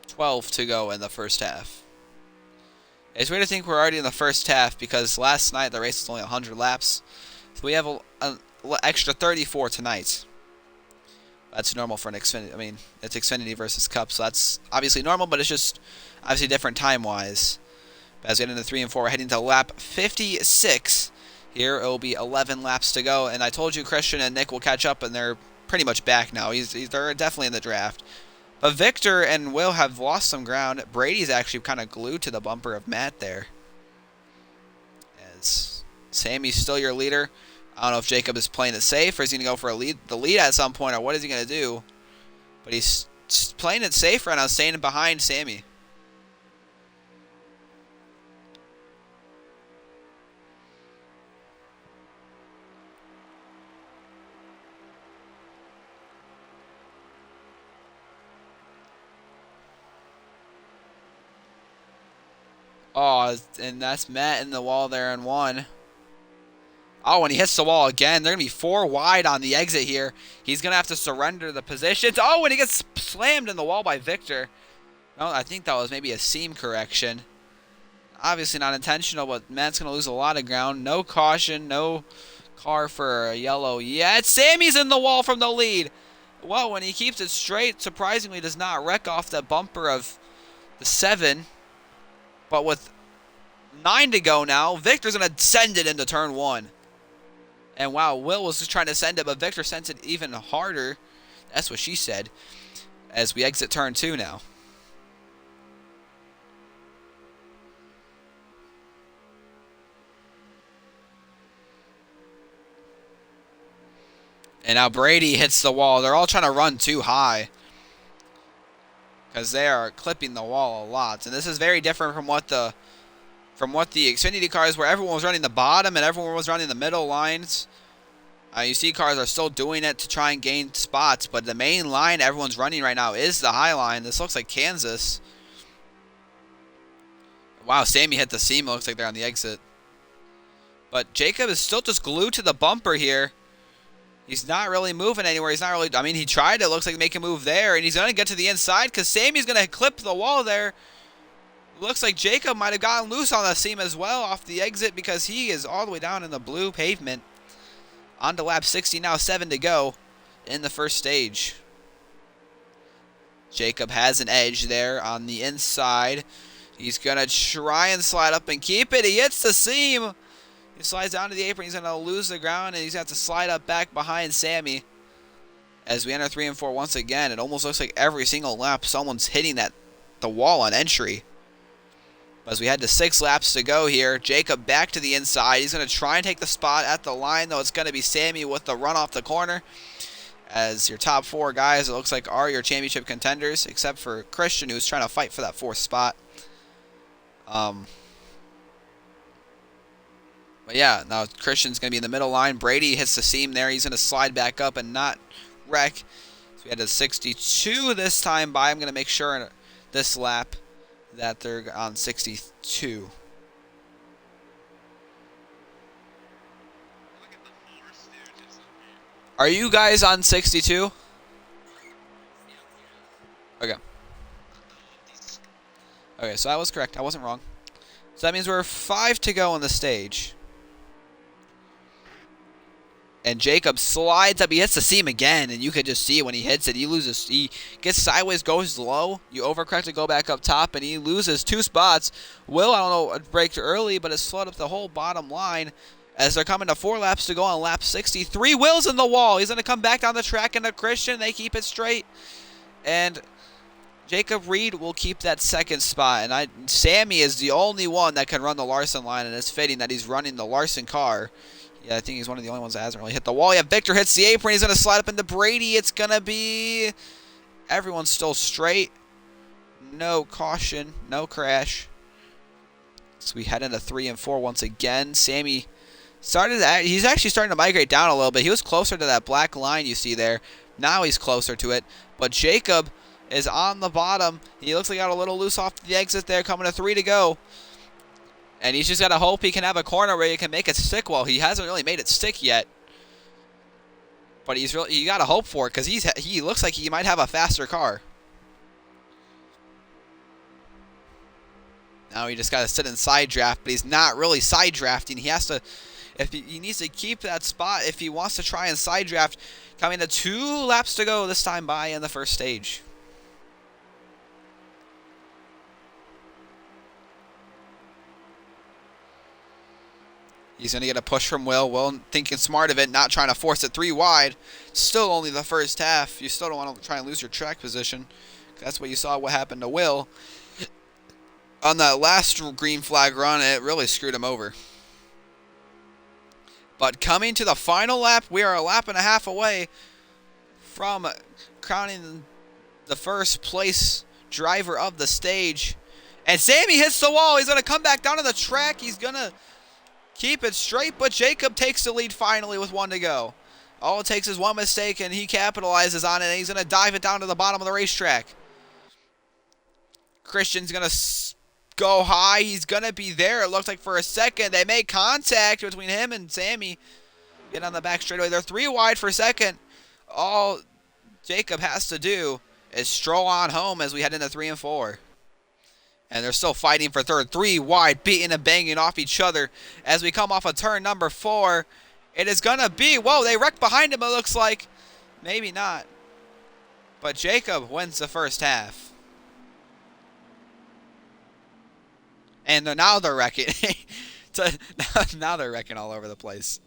$12 to go in the first half. It's weird to think we're already in the first half because last night the race was only 100 laps. So we have an extra 34 tonight. That's normal for an Xfinity. I mean, it's Xfinity versus Cup, so that's obviously normal, but it's just obviously different time-wise. But as we get into 3 and 4, we're heading to lap 56. Here, it will be 11 laps to go. And I told you Christian and Nick will catch up, and they're pretty much back now. They're definitely in the draft. But Victor and Will have lost some ground. Brady's actually kind of glued to the bumper of Matt there. As Sammy's still your leader. I don't know if Jacob is playing it safe or is he going to go for the lead at some point or what is he going to do. But he's playing it safe right now, staying behind Sammy. Oh, and that's Matt in the wall there in 1. Oh, and he hits the wall again. They're going to be 4 wide on the exit here. He's going to have to surrender the positions. Oh, and he gets slammed in the wall by Victor. No, I think that was maybe a seam correction. Obviously not intentional, but Matt's going to lose a lot of ground. No caution, no car for a yellow yet. Sammy's in the wall from the lead. Well, when he keeps it straight, surprisingly does not wreck off the bumper of the 7. But with 9 to go now, Victor's going to send it into turn 1. And wow, Will was just trying to send it, but Victor sent it even harder. That's what she said. As we exit turn 2 now. And now Brady hits the wall. They're all trying to run too high. Because they are clipping the wall a lot. And this is very different from what the Xfinity cars where everyone was running the bottom and everyone was running the middle lines. You see cars are still doing it to try and gain spots. But the main line everyone's running right now is the high line. This looks like Kansas. Wow, Sammy hit the seam. It looks like they're on the exit. But Jacob is still just glued to the bumper here. He's not really moving anywhere. He's not really... I mean, he tried. It looks like to make a move there. And he's going to get to the inside because Sammy's going to clip the wall there. Looks like Jacob might have gotten loose on the seam as well off the exit because he is all the way down in the blue pavement. On to lap 60 now. 7 to go in the first stage. Jacob has an edge there on the inside. He's going to try and slide up and keep it. He hits the seam. He slides down to the apron. He's going to lose the ground, and he's going to have to slide up back behind Sammy. As we enter 3 and 4 once again, it almost looks like every single lap someone's hitting the wall on entry. But as we head to 6 laps to go here, Jacob back to the inside. He's going to try and take the spot at the line, though it's going to be Sammy with the run off the corner. as your top 4 guys, it looks like, are your championship contenders, except for Christian, who's trying to fight for that 4th spot. But yeah, now Christian's going to be in the middle line. Brady hits the seam there. He's going to slide back up and not wreck. So we had a 62 this time by. I'm going to make sure this lap that they're on 62. Are you guys on 62? Okay. Okay, so I was correct. I wasn't wrong. So that means we're 5 to go on the stage. And Jacob slides up. He hits the seam again, and you could just see when he hits it, he loses. He gets sideways, goes low. You overcorrect to go back up top, and he loses 2 spots. Will, I don't know, braked early, but has slowed up the whole bottom line as they're coming to 4 laps to go on lap 63. Will's in the wall. He's going to come back down the track into Christian. They keep it straight. And Jacob Reed will keep that 2nd spot. And Sammy is the only one that can run the Larson line, and it's fitting that he's running the Larson car. Yeah, I think he's one of the only ones that hasn't really hit the wall. Yeah, Victor hits the apron. He's going to slide up into Brady. It's going to be... Everyone's still straight. No caution. No crash. So we head into 3 and 4 once again. Sammy he's actually starting to migrate down a little bit. He was closer to that black line you see there. Now he's closer to it. But Jacob is on the bottom. He looks like he got a little loose off the exit there. Coming to 3 to go. And he's just got to hope he can have a corner where he can make it stick well. He hasn't really made it stick yet. But you got to hope for it because he looks like he might have a faster car. Now he just got to sit in side draft, but he's not really side drafting. He has to, he needs to keep that spot if he wants to try and side draft. Coming to 2 laps to go this time by in the first stage. He's going to get a push from Will. Will thinking smart of it, not trying to force it 3 wide. Still only the first half. You still don't want to try and lose your track position. That's what you saw what happened to Will. On that last green flag run, it really screwed him over. But coming to the final lap, we are a lap and a half away from crowning the first place driver of the stage. And Sammy hits the wall. He's going to come back down to the track. He's going to keep it straight, but Jacob takes the lead finally with 1 to go. All it takes is 1 mistake, and he capitalizes on it, and he's going to dive it down to the bottom of the racetrack. Christian's going to go high. He's going to be there, it looks like, for a second. They make contact between him and Sammy. Get on the back straightaway. They're 3 wide for second. All Jacob has to do is stroll on home as we head into 3 and 4. And they're still fighting for third. 3 wide, beating and banging off each other as we come off of turn number 4. It is going to be, whoa, they wrecked behind him, it looks like. Maybe not. But Jacob wins the first half. And now they're wrecking. Now they're wrecking all over the place.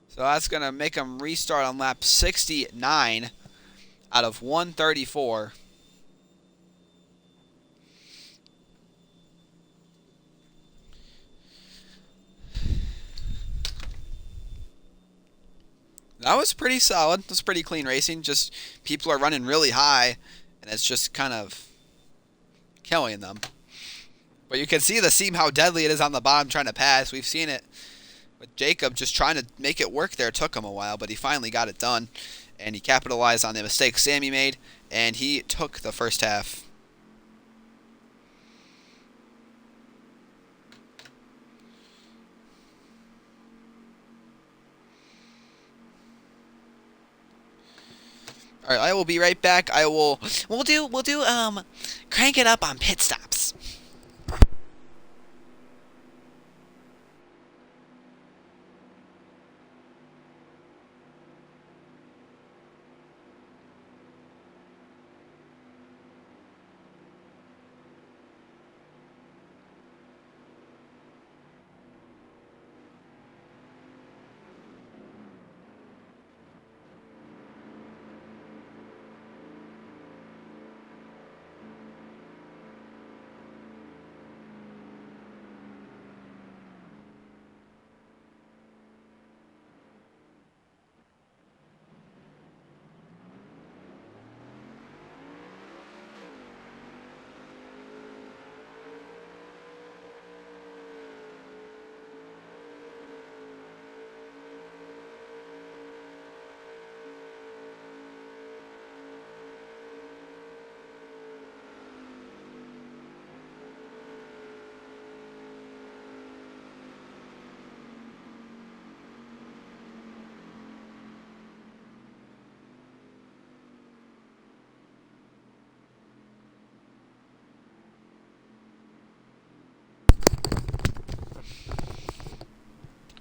So that's going to make them restart on lap 69 out of 134. That was pretty solid. It was pretty clean racing. Just people are running really high, and it's just kind of killing them. But you can see the seam, how deadly it is on the bottom trying to pass. We've seen it. But Jacob just trying to make it work there. It took him a while, but he finally got it done. And he capitalized on the mistake Sammy made, and he took the first half. All right, I will be right back. We'll do crank it up on pit stops.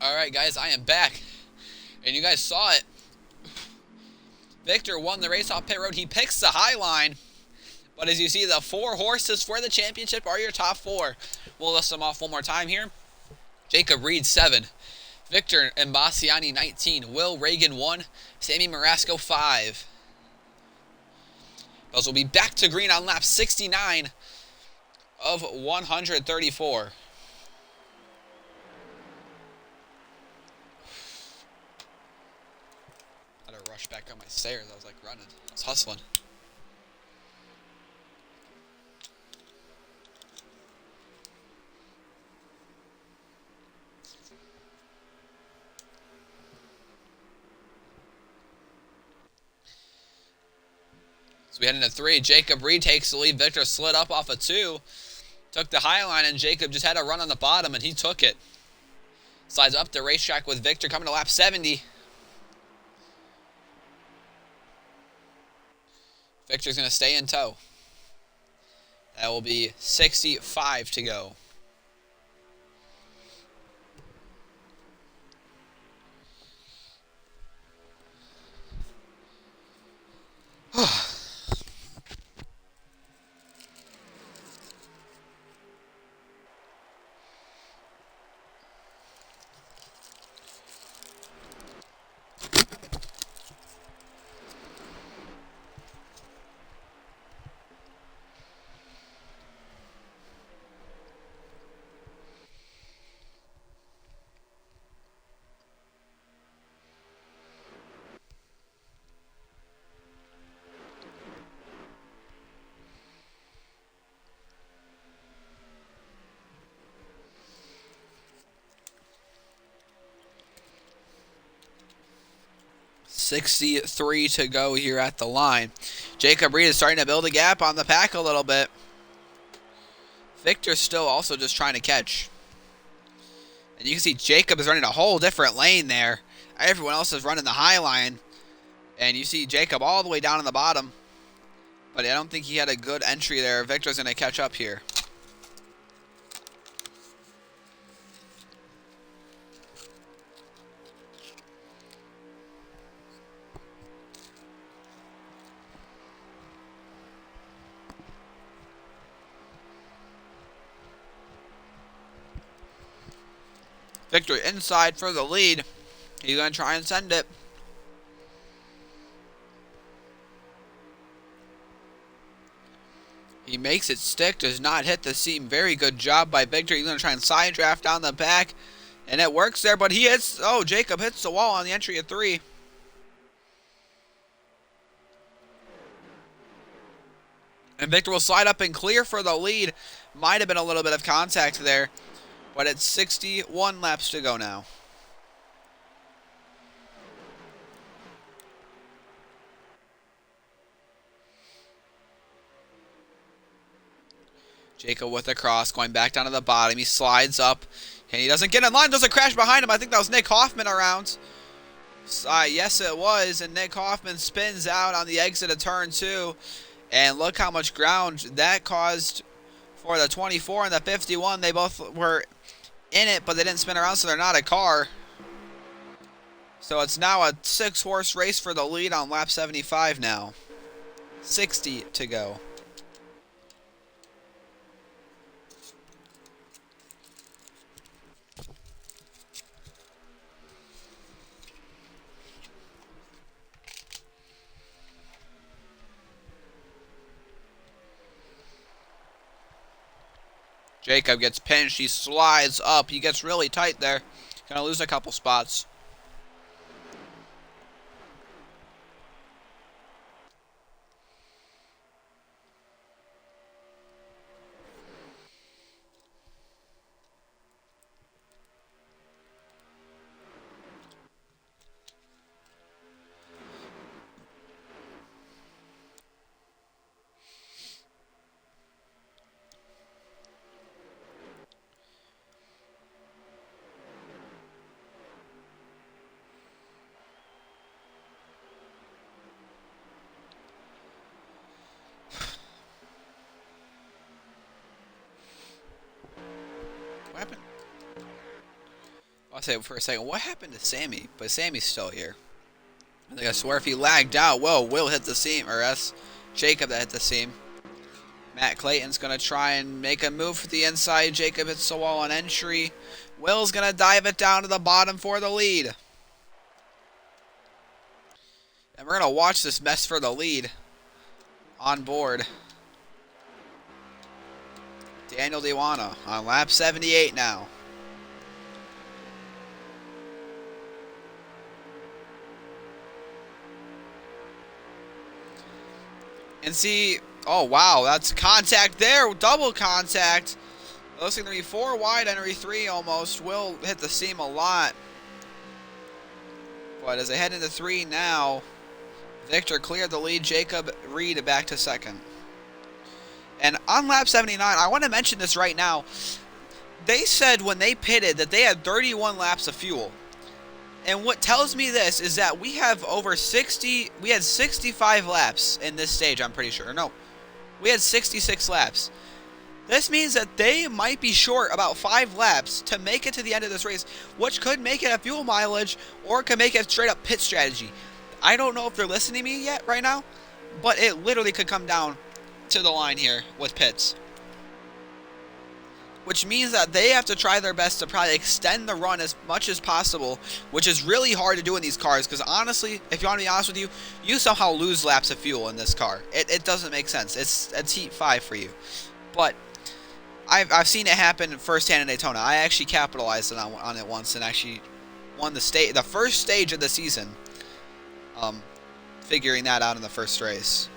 Alright, guys, I am back. And you guys saw it. Victor won the race off pit road. He picks the high line. But as you see, the 4 horses for the championship are your top 4. We'll list them off one more time here. Jacob Reed, 7. Victor Mbasiani, 19. Will Reagan, 1. Sammy Marasco, 5. Those will be back to green on lap 69 of 134. I had to rush back up my stairs. I was like running. I was hustling. So we head into 3. Jacob Reed takes the lead. Victor slid up off of 2. Took the high line, and Jacob just had a run on the bottom, and he took it. Slides up the racetrack with Victor coming to lap 70. Victor's going to stay in tow. That will be 65 to go. $63 to go here at the line. Jacob Reed is starting to build a gap on the pack a little bit. Victor's still also just trying to catch. And you can see Jacob is running a whole different lane there. Everyone else is running the high line. And you see Jacob all the way down in the bottom. But I don't think he had a good entry there. Victor's going to catch up here. Victor inside for the lead. He's going to try and send it. He makes it stick, does not hit the seam. Very good job by Victor. He's going to try and side draft down the back. And it works there, but he hits... Oh, Jacob hits the wall on the entry of 3. And Victor will slide up and clear for the lead. Might have been a little bit of contact there. But it's 61 laps to go now. Jacob with a cross, going back down to the bottom. He slides up, and he doesn't get in line. Doesn't crash behind him. I think that was Nick Hoffman around. Yes, it was. And Nick Hoffman spins out on the exit of turn 2. And look how much ground that caused for the 24 and the 51. They both were in it, but they didn't spin around, so they're not a car. So it's now a 6-horse race for the lead on lap 75 now. 60 to go. Jacob gets pinched. He slides up. He gets really tight there. Gonna lose a couple spots. What happened? I'll say for a second, what happened to Sammy? But Sammy's still here. I think I swear if he lagged out, whoa, Will hit the seam, or that's Jacob that hit the seam. Matt Clayton's going to try and make a move for the inside. Jacob hits the wall on entry. Will's going to dive it down to the bottom for the lead. And we're going to watch this mess for the lead on board. Daniel Dewana on lap 78 now. And see, oh wow, that's contact there, double contact. It looks like going to be 4 wide, entry 3 almost. Will hit the seam a lot. But as they head into 3 now, Victor cleared the lead. Jacob Reed back to second. And on lap 79, I want to mention this right now. They said when they pitted that they had 31 laps of fuel. And what tells me this is that we have over 60, we had 65 laps in this stage, I'm pretty sure. No, we had 66 laps. This means that they might be short about 5 laps to make it to the end of this race, which could make it a fuel mileage or could make it straight up pit strategy. I don't know if they're listening to me yet right now, but it literally could come down to the line here with pits. Which means that they have to try their best to probably extend the run as much as possible, which is really hard to do in these cars, because honestly, if you want to be honest with you, you somehow lose laps of fuel in this car. It doesn't make sense. It's heat 5 for you. But I've seen it happen firsthand in Daytona. I actually capitalized on it once and actually won the first stage of the season, figuring that out in the first race.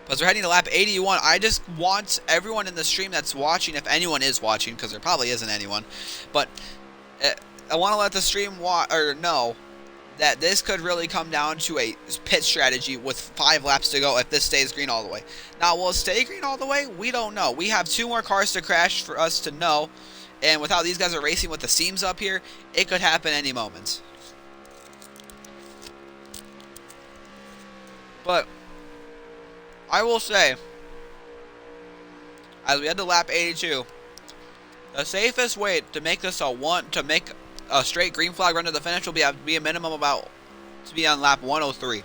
As we're heading to lap 81, I just want everyone in the stream that's watching, if anyone is watching, because there probably isn't anyone, but I want to let the stream know that this could really come down to a pit strategy with 5 laps to go if this stays green all the way. Now, will it stay green all the way? We don't know. We have 2 more cars to crash for us to know, and with how these guys are racing with the seams up here, it could happen any moment. But I will say, as we head to lap 82, the safest way to make this a straight green flag run to the finish will be a minimum to be on lap 103.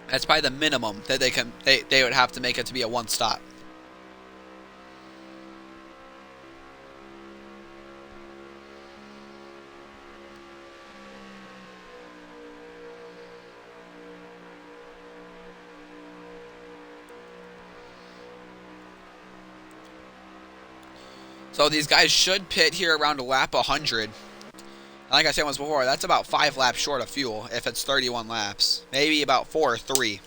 That's probably the minimum that they would have to make it to be a 1 stop. So these guys should pit here around a lap 100. And like I said once before, that's about 5 laps short of fuel if it's 31 laps. Maybe about 4 or 3.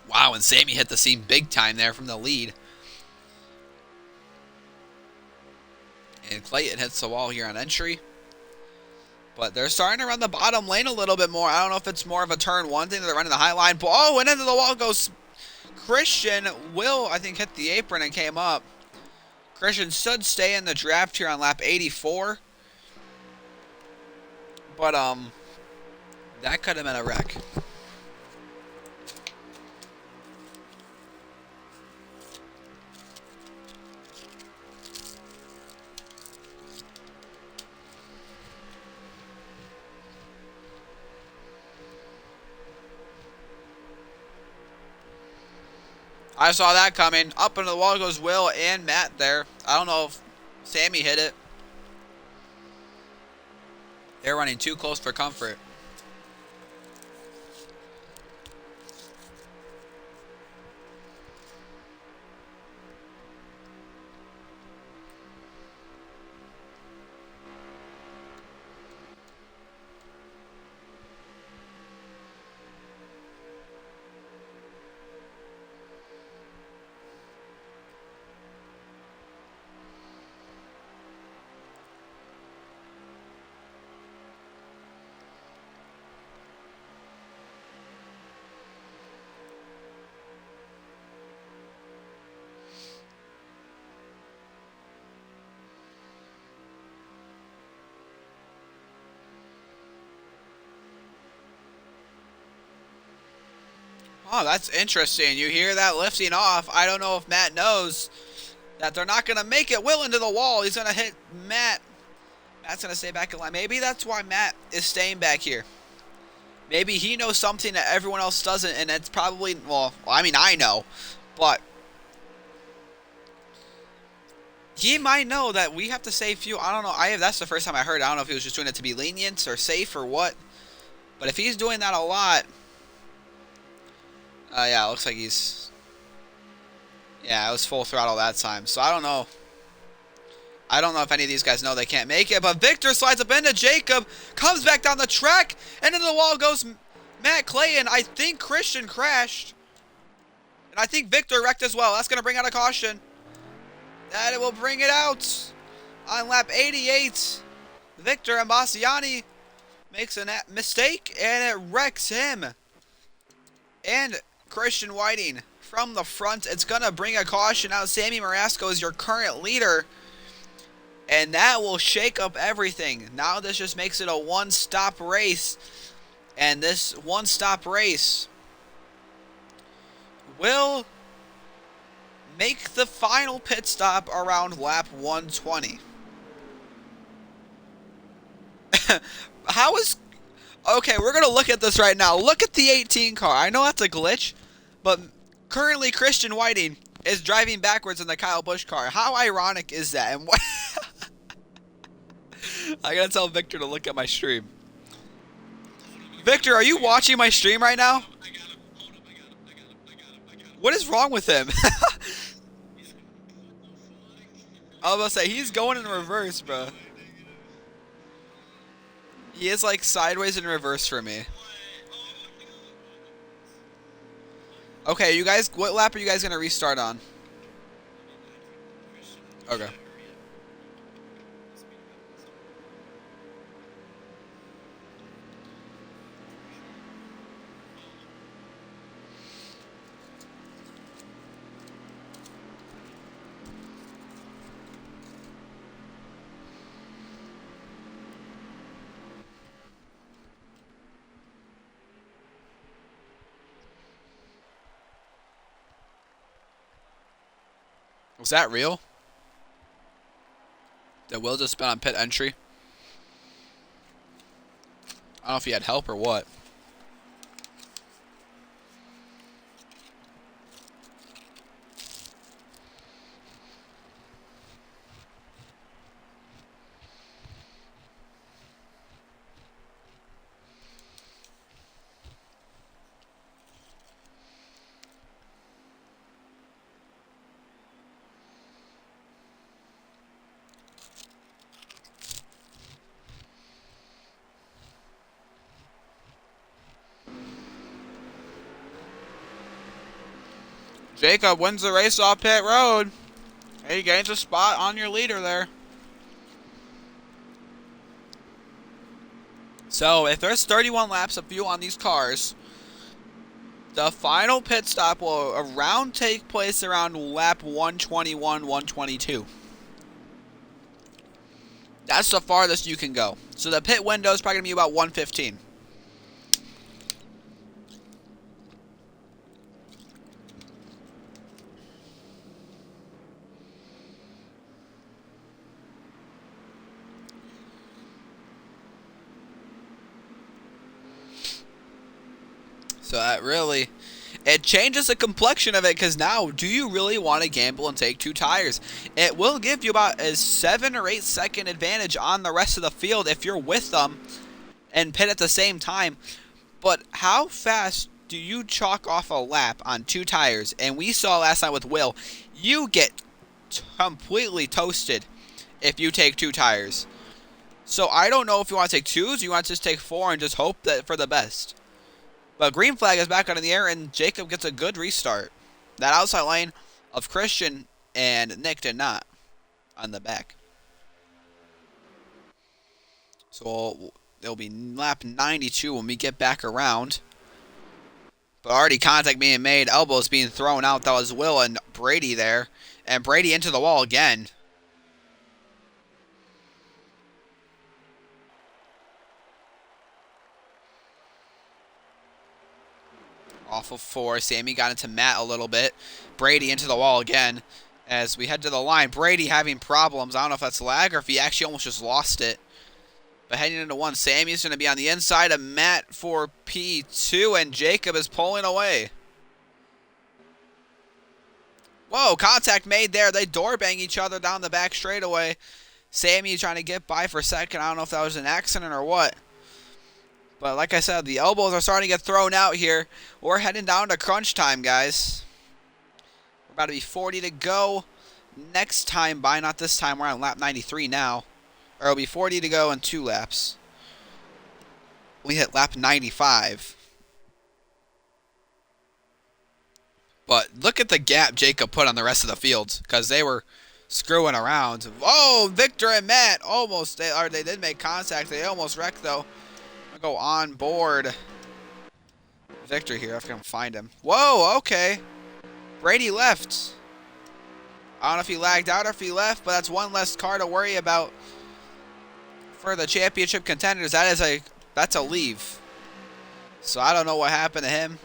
Wow, and Sammy hit the seam big time there from the lead. And Clayton hits the wall here on entry. But they're starting to run the bottom lane a little bit more. I don't know if it's more of a turn 1 thing. They're running the high line. Oh, and into the wall goes Christian. Will, I think, hit the apron and came up. Christian should stay in the draft here on lap 84. But, that could have been a wreck. I saw that coming. Up into the wall goes Will and Matt there. I don't know if Sammy hit it. They're running too close for comfort. Oh, that's interesting. You hear that lifting off. I don't know if Matt knows that they're not going to make it. Will into the wall. He's going to hit Matt. Matt's going to stay back in line. Maybe that's why Matt is staying back here. Maybe he knows something that everyone else doesn't, and it's probably, well, I mean, I know, but he might know that we have to save fuel. I don't know. That's the first time I heard. I don't know if he was just doing it to be lenient or safe or what. But if he's doing that a lot, yeah, it looks like he's, yeah, it was full throttle that time. So I don't know. I don't know if any of these guys know they can't make it, but Victor slides up into Jacob, comes back down the track, and into the wall goes Matt Clay, and I think Christian crashed. And I think Victor wrecked as well. That's going to bring out a caution. That it will bring it out on lap 88. Victor Ambasciani makes a mistake, and it wrecks him. And Christian Whiting from the front. It's going to bring a caution out. Sammy Marasco is your current leader. And that will shake up everything. Now this just makes it a one-stop race. And this one-stop race will make the final pit stop around lap 120. Okay, we're going to look at this right now. Look at the 18 car. I know that's a glitch, but currently Christian Whiting is driving backwards in the Kyle Busch car. How ironic is that? And what? I gotta tell Victor to look at my stream. Victor, are you watching my stream right now? What is wrong with him? I was about to say, he's going in reverse, bro. He is like sideways in reverse for me. Okay, you guys, what lap are you guys gonna restart on? Okay. Was that real? Did Will just spin on pit entry? I don't know if he had help or what. Jacob wins the race off pit road. He gains a spot on your leader there. So, if there's 31 laps of fuel on these cars, the final pit stop will around take place around lap 121, 122. That's the farthest you can go. So the pit window is probably going to be about 115. So that really, it changes the complexion of it, because now, do you really want to gamble and take two tires? It will give you about a 7 or 8 second advantage on the rest of the field if you're with them and pit at the same time. But how fast do you chalk off a lap on 2 tires? And we saw last night with Will, you get completely toasted if you take 2 tires. So I don't know if you want to take 2s, or you want to just take 4 and just hope that for the best. But green flag is back out in the air, and Jacob gets a good restart. That outside lane of Christian and Nick did not on the back. So it'll be lap 92 when we get back around. But already contact being made, elbows being thrown out. That was Will and Brady there. And Brady into the wall again. Off of 4. Sammy got into Matt a little bit. Brady into the wall again. As we head to the line, Brady having problems. I don't know if that's lag or if he actually almost just lost it. But heading into 1, Sammy's going to be on the inside of Matt for P2, and Jacob is pulling away. Whoa, contact made there. They door bang each other down the back straightaway. Sammy trying to get by for a second. I don't know if that was an accident or what. But like I said, the elbows are starting to get thrown out here. We're heading down to crunch time, guys. We're about to be 40 to go next time by. Not this time. We're on lap 93 now. Or it'll be 40 to go in 2 laps. We hit lap 95. But look at the gap Jacob put on the rest of the field, because they were screwing around. Oh, Victor and Matt almost, they did make contact. They almost wrecked, though. I'm going to go on board Victor here. I have to come find him. Whoa, okay. Brady left. I don't know if he lagged out or if he left, but that's one less car to worry about for the championship contenders. That's a leave. So I don't know what happened to him.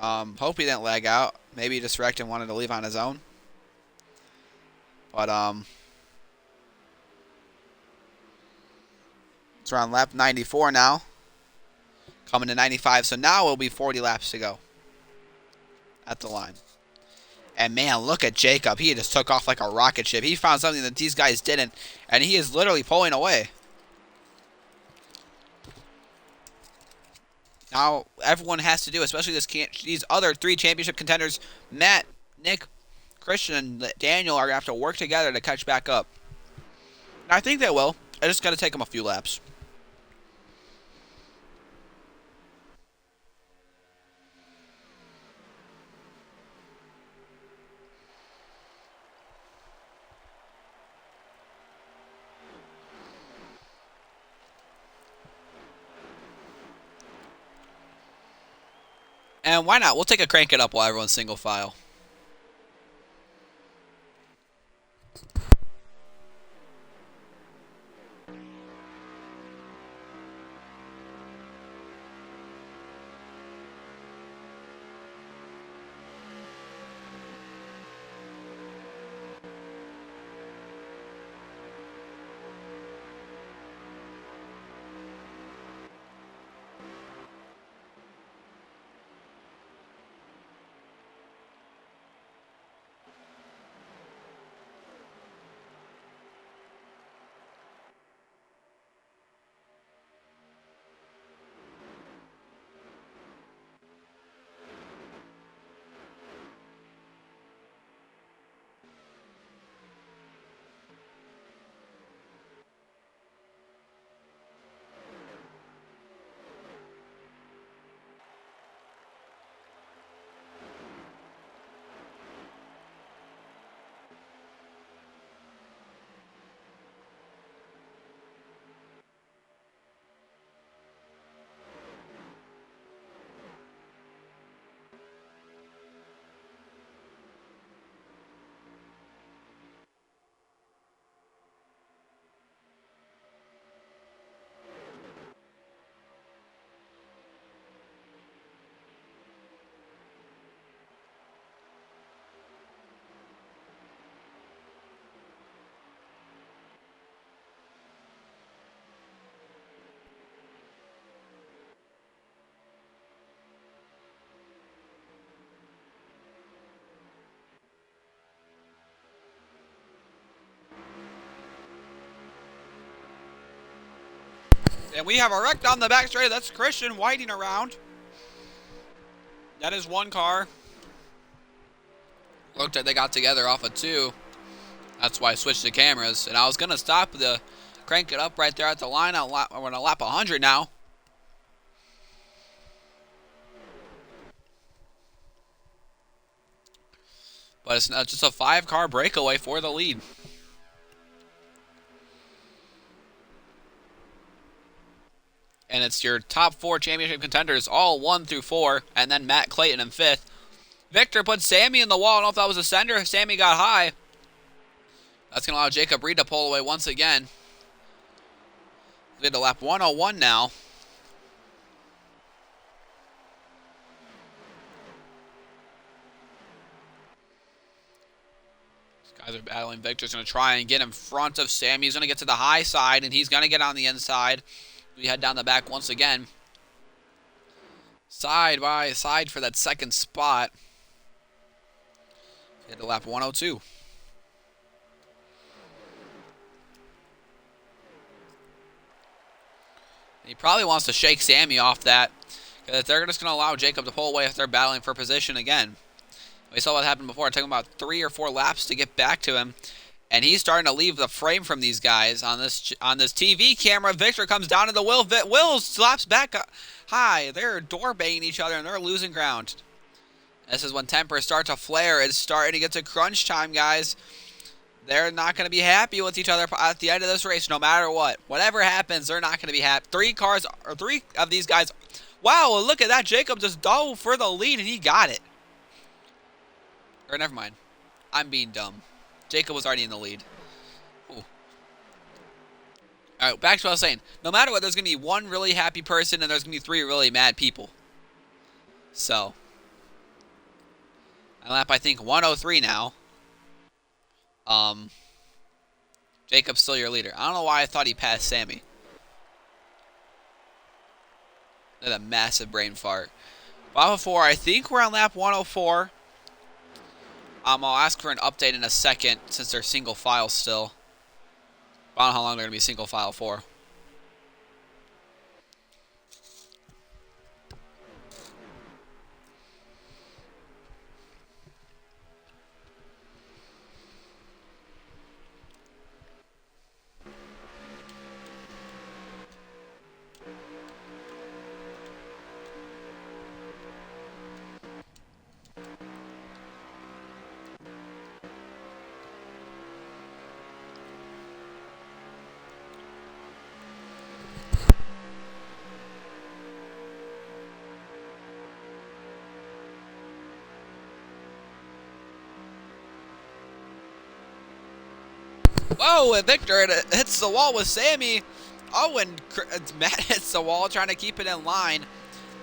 Hope he didn't lag out. Maybe he just wrecked and wanted to leave on his own. But, it's around lap 94 now. Coming to 95. So now it'll be 40 laps to go at the line. And, man, look at Jacob. He just took off like a rocket ship. He found something that these guys didn't. And he is literally pulling away. Now, everyone has to do, especially these other 3 championship contenders, Matt, Nick, Christian, and Daniel are going to have to work together to catch back up. And I think they will. I just got to take them a few laps. And why not? We'll take a crank it up while everyone's single file. And we have a wreck down the back straight. That's Christian whiting around. That is 1 car. Looked like they got together off of 2. That's why I switched the cameras. And I was going to stop the crank it up right there at the line. We're on a lap 100 now. But it's not just a 5-car breakaway for the lead. And it's your top 4 championship contenders, all 1 through 4, and then Matt Clayton in 5th. Victor put Sammy in the wall. I don't know if that was a sender. Sammy got high. That's going to allow Jacob Reed to pull away once again. We get to lap 101 now. These guys are battling. Victor's going to try and get in front of Sammy. He's going to get to the high side, and he's going to get on the inside. We head down the back once again. Side by side for that second spot. Get to lap 102. He probably wants to shake Sammy off that, because they're just going to allow Jacob to pull away if they're battling for position again. We saw what happened before. It took him about 3 or 4 laps to get back to him, and he's starting to leave the frame from these guys on this TV camera. Victor comes down to the Will. Will slaps back high. They're door banging each other, and they're losing ground. This is when tempers start to flare. It's starting to get to crunch time, guys. They're not going to be happy with each other at the end of this race, no matter what. Whatever happens, they're not going to be happy. 3 of these guys. Wow, look at that. Jacob just dove for the lead, and he got it. Or never mind. I'm being dumb. Jacob was already in the lead. Ooh. All right, back to what I was saying. No matter what, there's going to be 1 really happy person, and there's going to be 3 really mad people. So, on lap, I think, 103 now. Jacob's still your leader. I don't know why I thought he passed Sammy. That's a massive brain fart. 504, I think we're on lap 104. I'll ask for an update in a second since they're single file still. I don't know how long they're going to be single file for. Whoa, and Victor hits the wall with Sammy. Oh, and Matt hits the wall trying to keep it in line.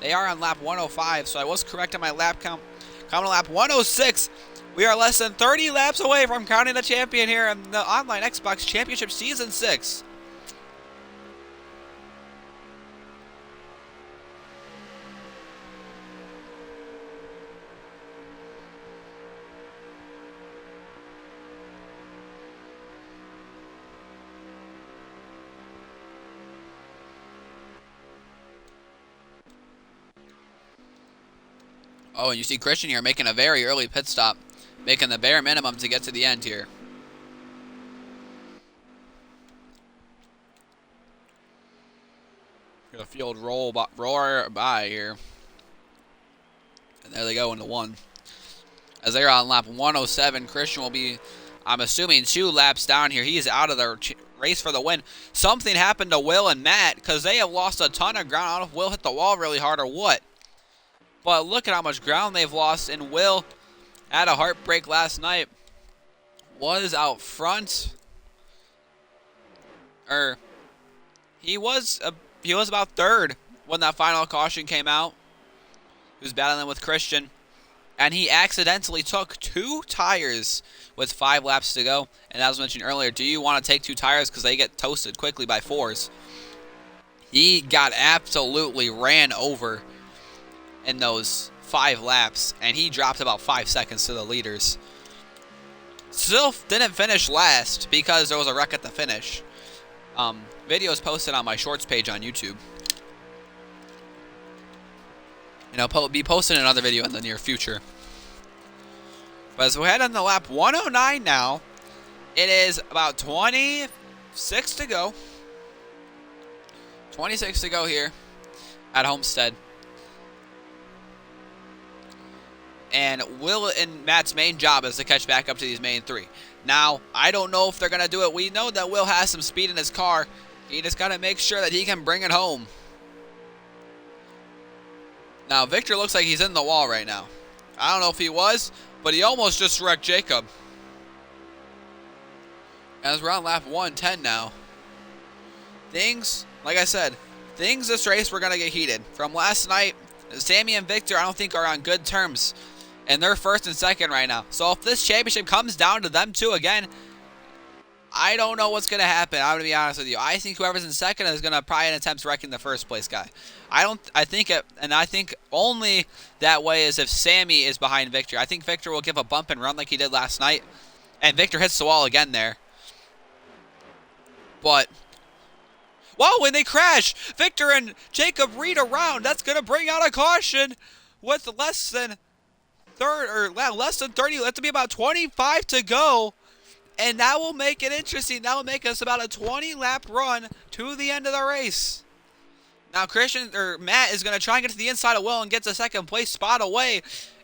They are on lap 105, so I was correct on my lap count. Coming to lap 106, we are less than 30 laps away from crowning the champion here in the online Xbox Championship Season 6. Oh, and you see Christian here making a very early pit stop, making the bare minimum to get to the end here. The field roar by here. And there they go into 1. As they're on lap 107, Christian will be, I'm assuming, 2 laps down here. He is out of the race for the win. Something happened to Will and Matt because they have lost a ton of ground. I don't know if Will hit the wall really hard or what. But look at how much ground they've lost. And Will had a heartbreak last night. Was out front. He was about 3rd when that final caution came out. He was battling with Christian. And he accidentally took 2 tires with 5 laps to go. And as I mentioned earlier, do you want to take 2 tires because they get toasted quickly by 4s? He got absolutely ran over in those 5 laps, and he dropped about 5 seconds to the leaders. Still didn't finish last because there was a wreck at the finish. Video is posted on my shorts page on YouTube. And I'll be posting another video in the near future. But as we head on the lap 109 now, it is about 26 to go. 26 to go here at Homestead. And Will and Matt's main job is to catch back up to these main 3. Now, I don't know if they're going to do it. We know that Will has some speed in his car. He just got to make sure that he can bring it home. Now, Victor looks like he's in the wall right now. I don't know if he was, but he almost just wrecked Jacob. As we're on lap 110 now. Things, like I said, this race were going to get heated. From last night, Sammy and Victor, I don't think, are on good terms. And they're first and second right now. So if this championship comes down to them two again, I don't know what's going to happen. I'm going to be honest with you. I think whoever's in second is going to probably attempt wrecking the first place guy. I think only that way is if Sammy is behind Victor. I think Victor will give a bump and run like he did last night. And Victor hits the wall again there. But, whoa, when they crash, Victor and Jacob Reed around. That's going to bring out a caution with less than 30. That to be about 25 to go. And that will make it interesting. That will make us about a 20-lap run to the end of the race. Now, Matt is going to try and get to the inside of Will and get the second place spot away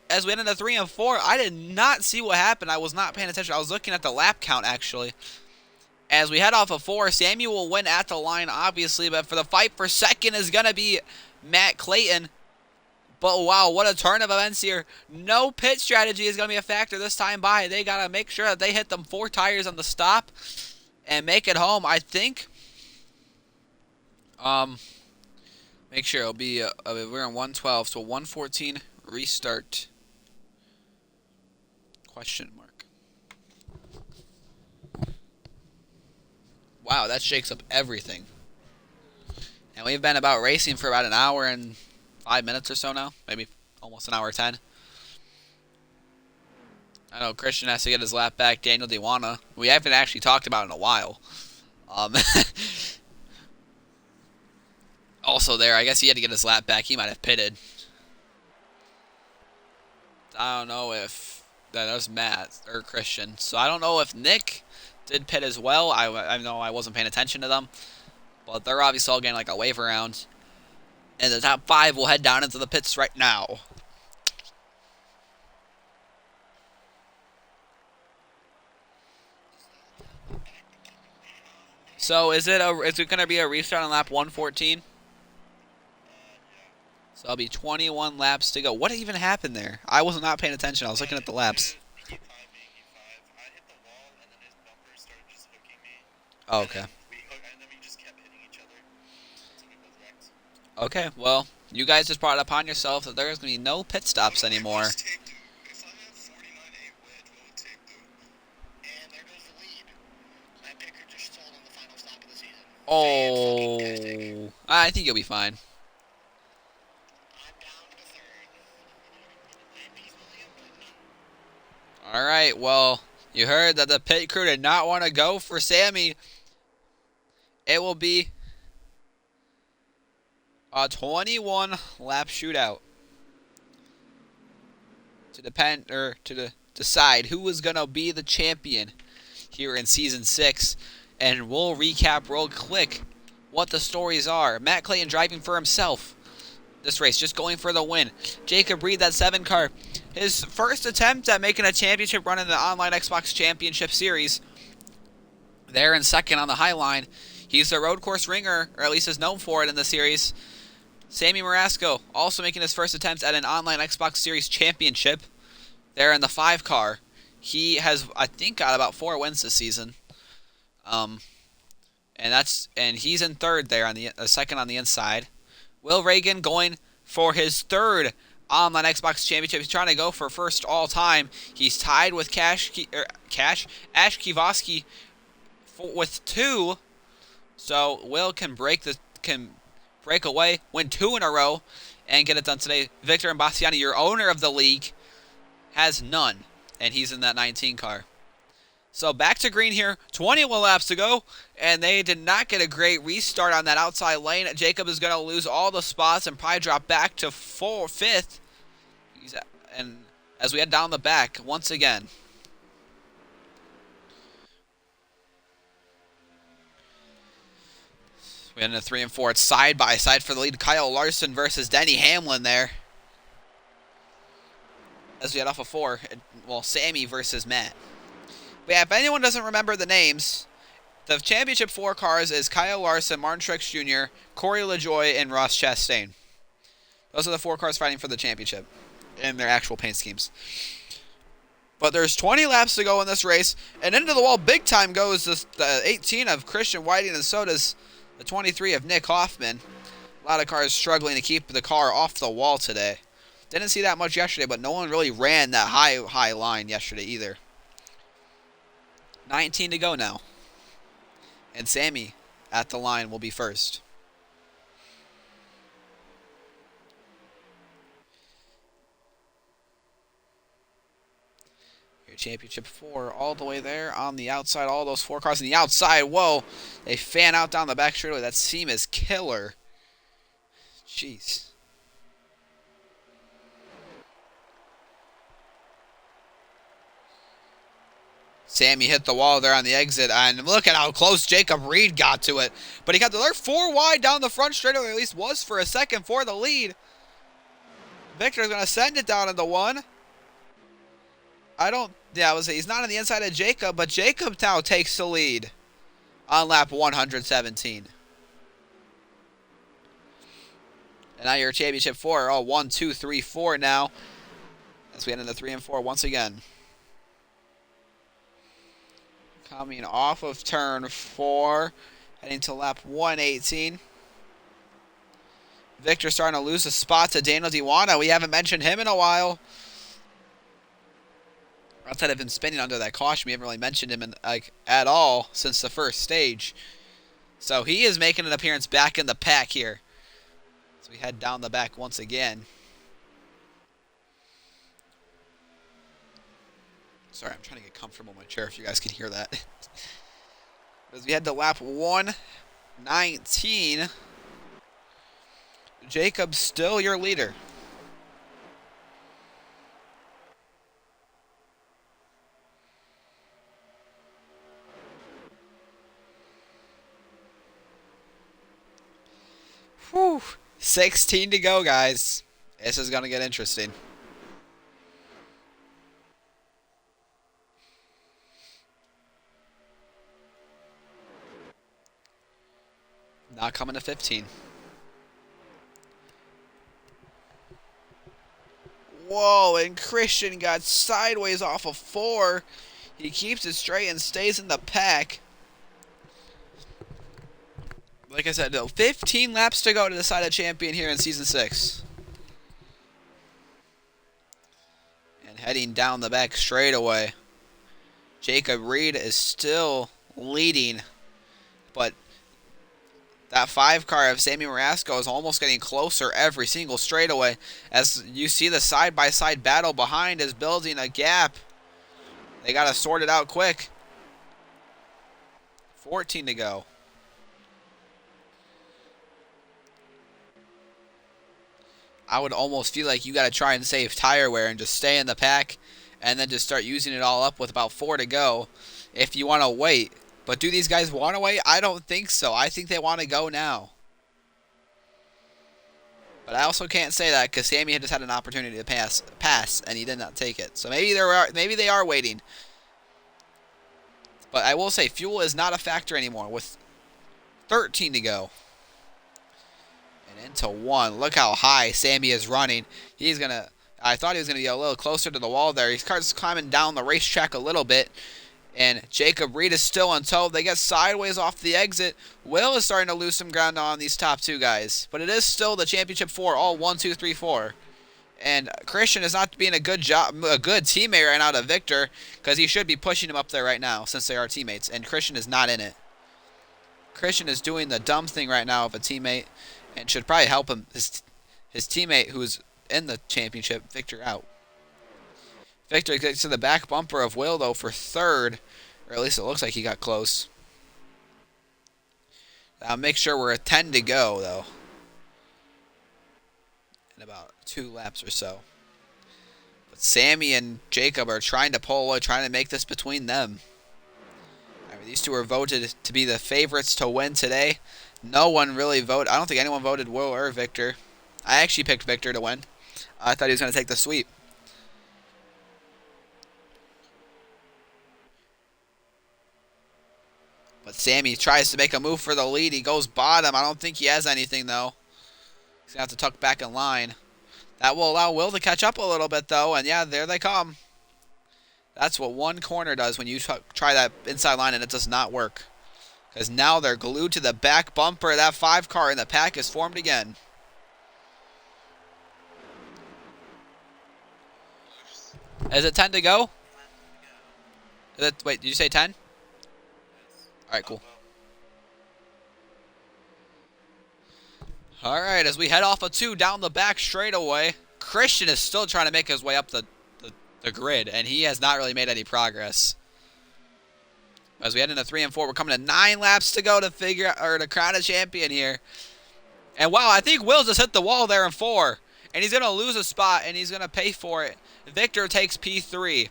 as we end into 3 and 4. I did not see what happened. I was not paying attention. I was looking at the lap count, actually. As we head off of 4, Samuel will win at the line, obviously. But for the fight for second is going to be Matt Clayton. But wow, what a turn of events here. No pit strategy is going to be a factor this time by. They got to make sure that they hit them 4 tires on the stop and make it home, I think. Make sure it'll be, we're on 112, so 114 restart. Question mark. Wow, that shakes up everything. And we've been about racing for about an hour and 5 minutes or so now. Maybe almost an hour 10. I know Christian has to get his lap back. Daniel Dewana. We haven't actually talked about it in a while. Also there, I guess he had to get his lap back. He might have pitted. I don't know if that was Matt or Christian. So I don't know if Nick did pit as well. I know I wasn't paying attention to them. But they're obviously all getting like a wave around. And the top 5 will head down into the pits right now. So is it going to be a restart on lap 114? So it'll be 21 laps to go. What even happened there? I was not paying attention. I was looking at the laps. Oh, okay. Okay, well, you guys just brought it upon yourself that there's going to be no pit stops anymore. Oh, I think you'll be fine. All right, well, you heard that the pit crew did not want to go for Sammy. It will be a 21-lap shootout to decide who is going to be the champion here in Season 6. And we'll recap real quick what the stories are. Matt Clayton driving for himself this race, just going for the win. Jacob Reed, that 7 car. His first attempt at making a championship run in the online Xbox Championship Series. There in second on the high line. He's the road course ringer, or at least is known for it in the series. Sammy Marasco also making his first attempt at an online Xbox Series Championship. There in the 5 car. He has, I think, got about 4 wins this season. And he's in third there on the second on the inside. Will Reagan going for his 3rd online Xbox Championship. He's trying to go for first all time. He's tied with Ash Kivoski with 2. So Will can break away, win 2 in a row, and get it done today. Victor Imbassiani, your owner of the league, has none, and he's in that 19 car. So back to green here, 21 laps to go, and they did not get a great restart on that outside lane. Jacob is going to lose all the spots and probably drop back to 5th. And as we head down the back once again. We end into 3 and 4. It's side by side for the lead. Kyle Larson versus Denny Hamlin there. As we head off of 4, well, Sammy versus Matt. But yeah, if anyone doesn't remember the names, the championship 4 cars is Kyle Larson, Martin Truex Jr., Corey LaJoie, and Ross Chastain. Those are the 4 cars fighting for the championship in their actual paint schemes. But there's 20 laps to go in this race, and into the wall big time goes the 18 of Christian Whiting, and so does the 23 of Nick Hoffman. A lot of cars struggling to keep the car off the wall today. Didn't see that much yesterday, but no one really ran that high line yesterday either. 19 to go now. And Sammy at the line will be first. Your championship 4 all the way there on the outside. All those 4 cars on the outside. Whoa. They fan out down the back straightaway. That seam is killer. Jeez. Sammy hit the wall there on the exit, and look at how close Jacob Reed got to it. But he got the 4 wide down the front straightaway, at least was for a second for the lead. Victor's going to send it down into 1. He's not on the inside of Jacob, but Jacob now takes the lead on lap 117. And now your championship 4, 1, 2, 3, 4 now, as we head into 3 and 4 once again. Coming off of turn 4, heading to lap 118. Victor starting to lose a spot to Daniel Diwana. We haven't mentioned him in a while. Outside of him spinning under that caution, we haven't really mentioned him at all since the first stage. So he is making an appearance back in the pack here. So we head down the back once again. Sorry, I'm trying to get comfortable in my chair if you guys can hear that. As we head to lap 119, Jacob's still your leader. Whew. 16 to go, guys. This is going to get interesting. Not coming to 15. Whoa, and Christian got sideways off of 4. He keeps it straight and stays in the pack. Like I said, 15 laps to go to decide a champion here in Season 6. And heading down the back straightaway, Jacob Reed is still leading, but that 5 car of Sammy Marasco is almost getting closer every single straightaway. As you see, the side-by-side battle behind is building a gap. They got to sort it out quick. 14 to go. I would almost feel like you got to try and save tire wear and just stay in the pack and then just start using it all up with about 4 to go if you want to wait. But do these guys want to wait? I don't think so. I think they want to go now. But I also can't say that because Sammy had just had an opportunity to pass, and he did not take it. So maybe they are waiting. But I will say fuel is not a factor anymore with 13 to go. And into 1. Look how high Sammy is running. I thought he was going to be a little closer to the wall there. He's climbing down the racetrack a little bit. And Jacob Reed is still on tow. They get sideways off the exit. Will is starting to lose some ground on these top 2 guys. But it is still the championship 4, all 1, 2, 3, 4. And Christian is not being a good teammate right now to Victor, because he should be pushing him up there right now since they are teammates. And Christian is not in it. Christian is doing the dumb thing right now of a teammate and should probably help him, his teammate who's in the championship, Victor, out. Victor gets to the back bumper of Will, though, for 3rd. Or at least it looks like he got close. I'll make sure we're at 10 to go, though. In about 2 laps or so. But Sammy and Jacob are trying to pull away, trying to make this between them. I mean, these 2 are voted to be the favorites to win today. No one really voted. I don't think anyone voted Will or Victor. I actually picked Victor to win. I thought he was going to take the sweep. But Sammy tries to make a move for the lead. He goes bottom. I don't think he has anything, though. He's going to have to tuck back in line. That will allow Will to catch up a little bit, though. And, yeah, there they come. That's what one corner does when you try that inside line and it does not work. Because now they're glued to the back bumper. That 5 car in the pack is formed again. Is it 10 to go? Wait, did you say 10? All right, cool. All right, as we head off a 2 down the back straightaway, Christian is still trying to make his way up the grid, and he has not really made any progress. As we head into 3 and 4, we're coming to 9 laps to go to to crown a champion here. And wow, I think Will just hit the wall there in 4, and he's gonna lose a spot, and he's gonna pay for it. Victor takes P3.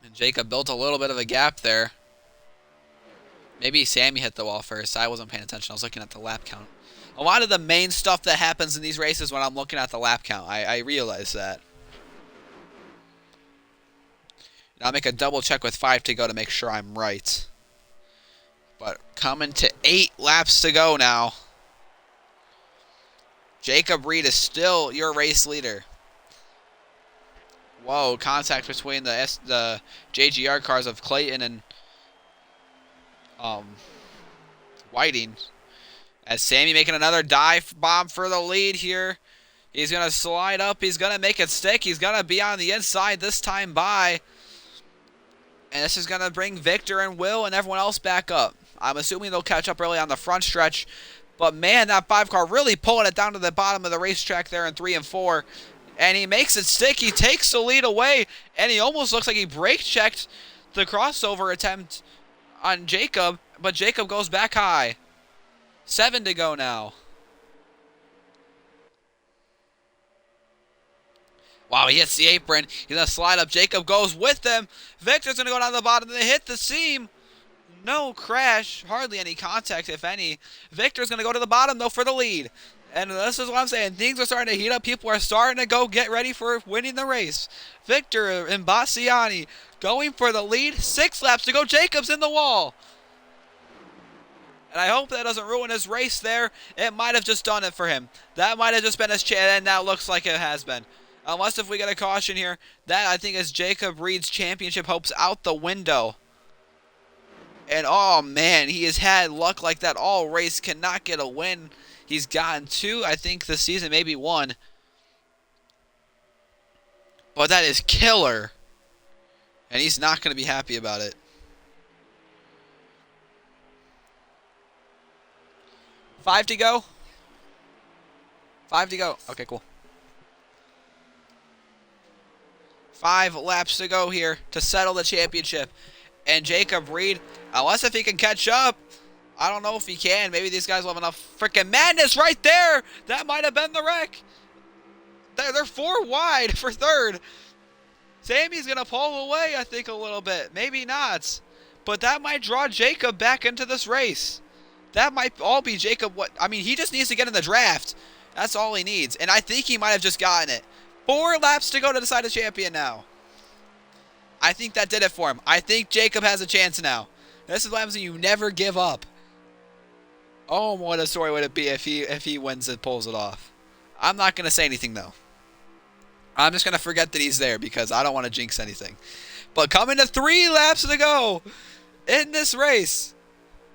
And Jacob built a little bit of a gap there. Maybe Sammy hit the wall first. I wasn't paying attention. I was looking at the lap count. A lot of the main stuff that happens in these races when I'm looking at the lap count. I realize that. Now I'll make a double check with 5 to go to make sure I'm right. But coming to 8 laps to go now. Jacob Reed is still your race leader. Whoa, contact between the JGR cars of Clayton and Whiting. As Sammy making another dive bomb for the lead here. He's going to slide up. He's going to make it stick. He's going to be on the inside this time by. And this is going to bring Victor and Will and everyone else back up. I'm assuming they'll catch up early on the front stretch. But man, that 5 car really pulling it down to the bottom of the racetrack there in 3 and 4. And he makes it stick. He takes the lead away. And he almost looks like he brake checked the crossover attempt on Jacob. But Jacob goes back high. 7 to go now. Wow, he hits the apron. He's going to slide up. Jacob goes with them. Victor's going to go down the bottom. They hit the seam. No crash. Hardly any contact, if any. Victor's going to go to the bottom, though, for the lead. And this is what I'm saying. Things are starting to heat up. People are starting to get ready for winning the race. Victor and Bassiani going for the lead. 6 laps to go. Jacob's in the wall. And I hope that doesn't ruin his race there. It might have just done it for him. That might have just been his chance, and now looks like it has been. Unless if we get a caution here, that I think is Jacob Reed's championship hopes out the window. And oh man, he has had luck like that all race, cannot get a win. He's gotten 2, I think, this season, maybe 1. But that is killer. And he's not going to be happy about it. 5 to go. 5 to go. Okay, cool. 5 laps to go here to settle the championship. And Jacob Reed, unless if he can catch up, I don't know if he can. Maybe these guys will have enough freaking madness right there. That might have been the wreck. They're 4 wide for 3rd. Sammy's going to pull away, I think, a little bit. Maybe not. But that might draw Jacob back into this race. That might all be Jacob. I mean, he just needs to get in the draft. That's all he needs. And I think he might have just gotten it. 4 laps to go to decide a champion now. I think that did it for him. I think Jacob has a chance now. This is what happens when you never give up. Oh, what a story would it be if he wins and pulls it off. I'm not going to say anything, though. I'm just going to forget that he's there because I don't want to jinx anything. But coming to 3 laps to go in this race.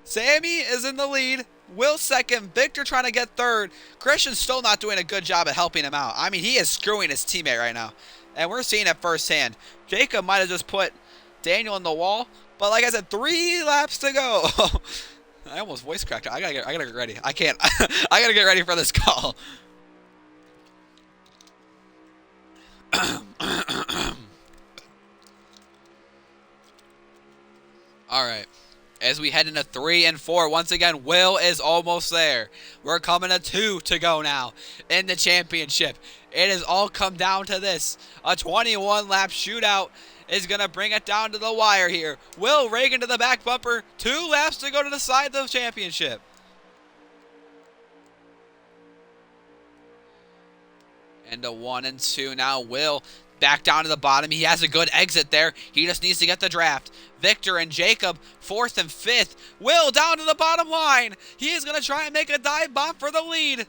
Sammy is in the lead. Will 2nd. Victor trying to get 3rd. Christian's still not doing a good job at helping him out. I mean, he is screwing his teammate right now. And we're seeing it firsthand. Jacob might have just put Daniel in the wall. But like I said, 3 laps to go. I almost voice cracked. I gotta get ready. I can't. I gotta get ready for this call. All right. As we head into 3 and 4, once again, Will is almost there. We're coming to 2 to go now in the championship. It has all come down to this. A 21-lap shootout is going to bring it down to the wire here. Will Reagan to the back bumper. 2 laps to go to decide the championship. And a 1 and 2 now. Will back down to the bottom. He has a good exit there. He just needs to get the draft. Victor and Jacob, 4th and 5th. Will down to the bottom line. He is going to try and make a dive bomb for the lead.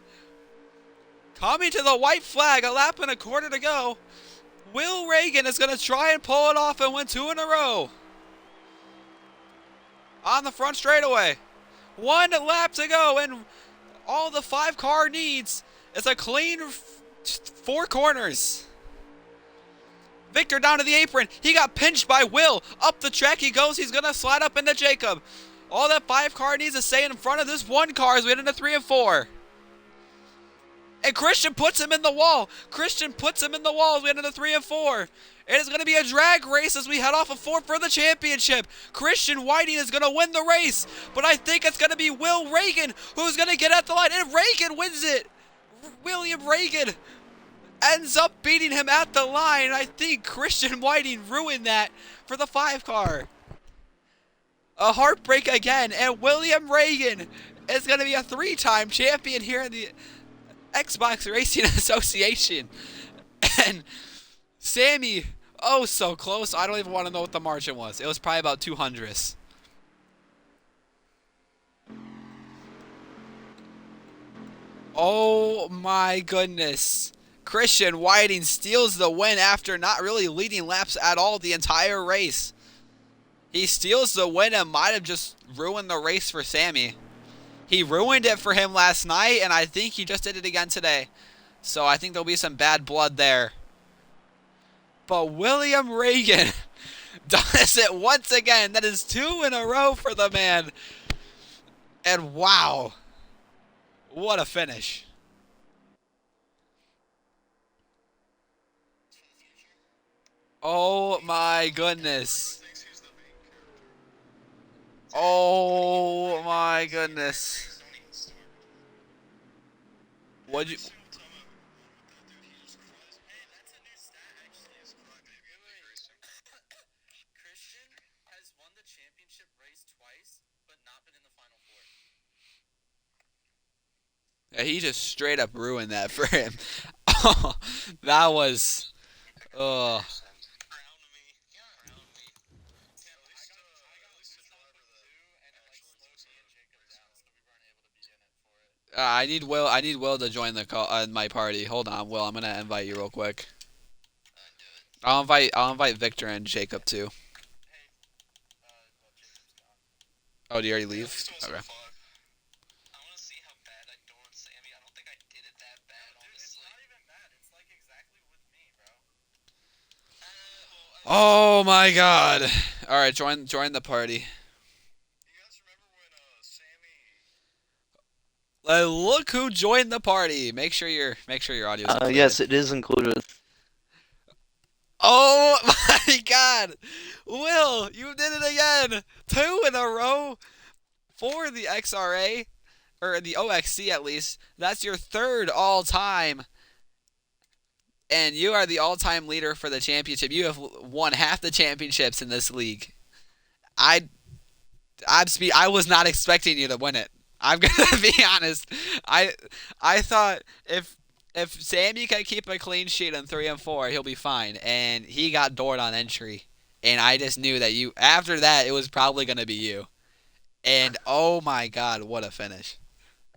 Coming to the white flag, a lap and a quarter to go. Will Reagan is going to try and pull it off and win 2 in a row. On the front straightaway. 1 lap to go, and all the 5 car needs is a clean 4 corners. Victor down to the apron. He got pinched by Will. Up the track he goes. He's going to slide up into Jacob. All that 5 car needs to stay in front of this 1 car as we head into 3 and 4. And Christian puts him in the wall. Christian puts him in the wall as we head into 3 and 4. It is going to be a drag race as we head off of 4 for the championship. Christian Whiting is going to win the race. But I think it's going to be Will Reagan who's going to get at the line. And Reagan wins it. William Reagan ends up beating him at the line. I think Christian Whiting ruined that for the 5 car. A heartbreak again. And William Reagan is going to be a 3-time champion here in the Xbox Racing Association. And Sammy, oh so close. I don't even want to know what the margin was. It was probably about 200ths. Oh my goodness. Christian Whiting steals the win after not really leading laps at all the entire race. He steals the win and might have just ruined the race for Sammy. He ruined it for him last night, and I think he just did it again today. So I think there'll be some bad blood there. But William Reagan does it once again. That is 2 in a row for the man. And wow, what a finish. Oh my goodness. Oh my goodness. What'd you... Christian has won the championship race twice, but not been in the final 4. Yeah, he just straight up ruined that for him. Oh, that was... Oh. I need Will. I need Will to join the call, my party. Hold on, Will. I'm gonna invite you real quick. I'll invite Victor and Jacob too. Oh, do you already leave? Okay. Oh my God! All right, join the party. Look who joined the party. Make sure your audio's included. Yes, it is included. Oh my God, Will, you did it again! 2 in a row for the XRA, or the OXC at least. That's your 3rd all-time, and you are the all-time leader for the championship. You have won half the championships in this league. I was not expecting you to win it. I'm gonna be honest. I thought if Sammy can keep a clean sheet in 3 and 4, he'll be fine. And he got doored on entry, and I just knew that you. After that, it was probably gonna be you. And oh my God, what a finish!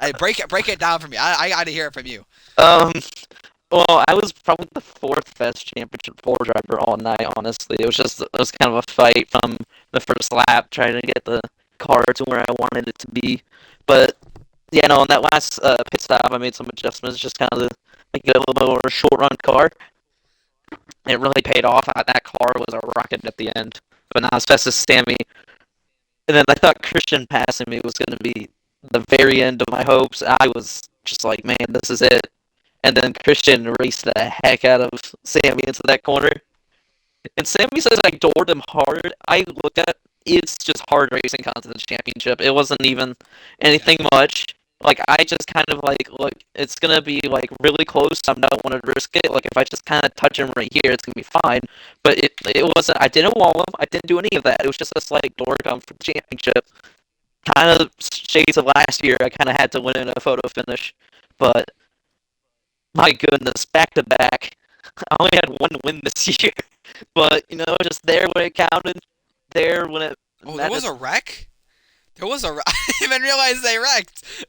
Hey, break it down for me. I got to hear it from you. Well, I was probably the 4th best championship 4 driver all night. Honestly, it was kind of a fight from the first lap, trying to get the car to where I wanted it to be. But yeah, no, on that last pit stop, I made some adjustments, just kind of to make it a little bit more short run car. It really paid off. That car was a rocket at the end, but not as fast as Sammy. And then I thought Christian passing me was going to be the very end of my hopes. I was just like, man, this is it. And then Christian raced the heck out of Sammy into that corner. And Sammy says I doored him hard. I looked at it's just hard racing continental championship. It wasn't even anything much. Like, I just kind of like, look, it's gonna be like really close. I don't want to risk it. Like, if I just kind of touch him right here, it's gonna be fine. But it wasn't. I didn't wall him. I didn't do any of that. It was just a slight door come for the championship. Kind of shades of last year. I kind of had to win in a photo finish, but my goodness, back to back. I only had 1 win this year, but just there when it counted. There when it. Oh, there was a wreck? There was a wreck. I didn't even realize they wrecked.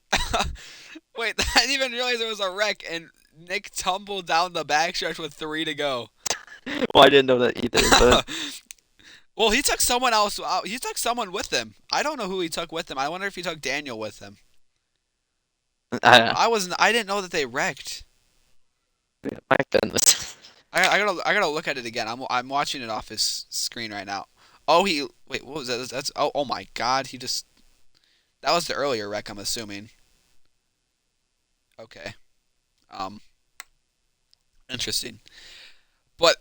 Wait, I didn't even realize there was a wreck, and Nick tumbled down the backstretch with 3 to go. Well, I didn't know that either, but. Well, he took someone else out. He took someone with him. I don't know who he took with him. I wonder if he took Daniel with him. I didn't know that they wrecked. My goodness. I gotta look at it again. I'm watching it off his screen right now. Oh, wait, what was that? That's oh my God, that was the earlier wreck, I'm assuming. Okay. Um, Interesting. But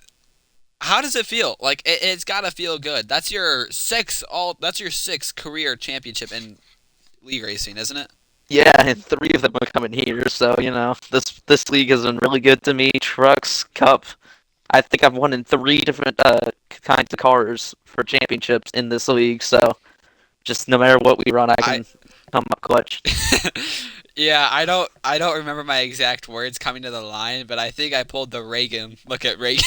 how does it feel? Like it's gotta feel good. That's your sixth career championship in league racing, isn't it? Yeah, and three of them are coming here, so this league has been really good to me. Trucks, Cup. I think I've won in three different kinds of cars for championships in this league. So just no matter what we run, I I can come up clutch. Yeah, I don't remember my exact words coming to the line, but I think I pulled the Reagan. Look at Reagan.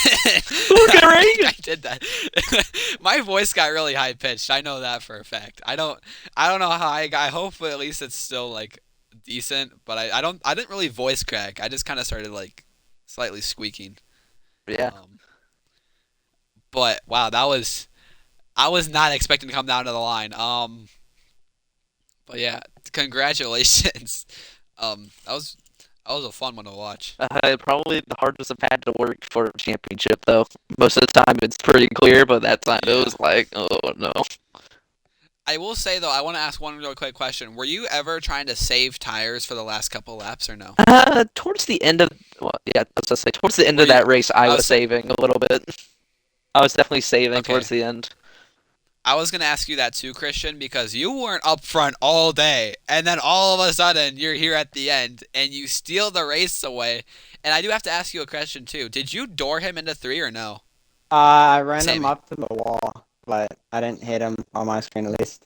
Look at I think Reagan. I did that. My voice got really high pitched. I know that for a fact. I don't know how I hope at least it's still like decent, but I didn't really voice crack. I just kind of started like slightly squeaking. Yeah. Um but wow, I was not expecting to come down to the line. But yeah, congratulations. That was a fun one to watch. Probably the hardest I've had to work for a championship, though. Most of the time it's pretty clear, but that time it Yeah. was like, oh no. I will say though, I want to ask one real quick question. Were you ever trying to save tires for the last couple laps or no? Towards the end of, well, yeah, I was gonna say, towards the end Were of you? that race, I I was was saving a little bit. I was definitely saving okay. towards the end. I was gonna ask you that too, Christian, because you weren't up front all day, and then all of a sudden you're here at the end and you steal the race away. And I do have to ask you a question too. Did you door him into three or no, I ran him Sammy? up to the wall, but I didn't hit him on my screen at least.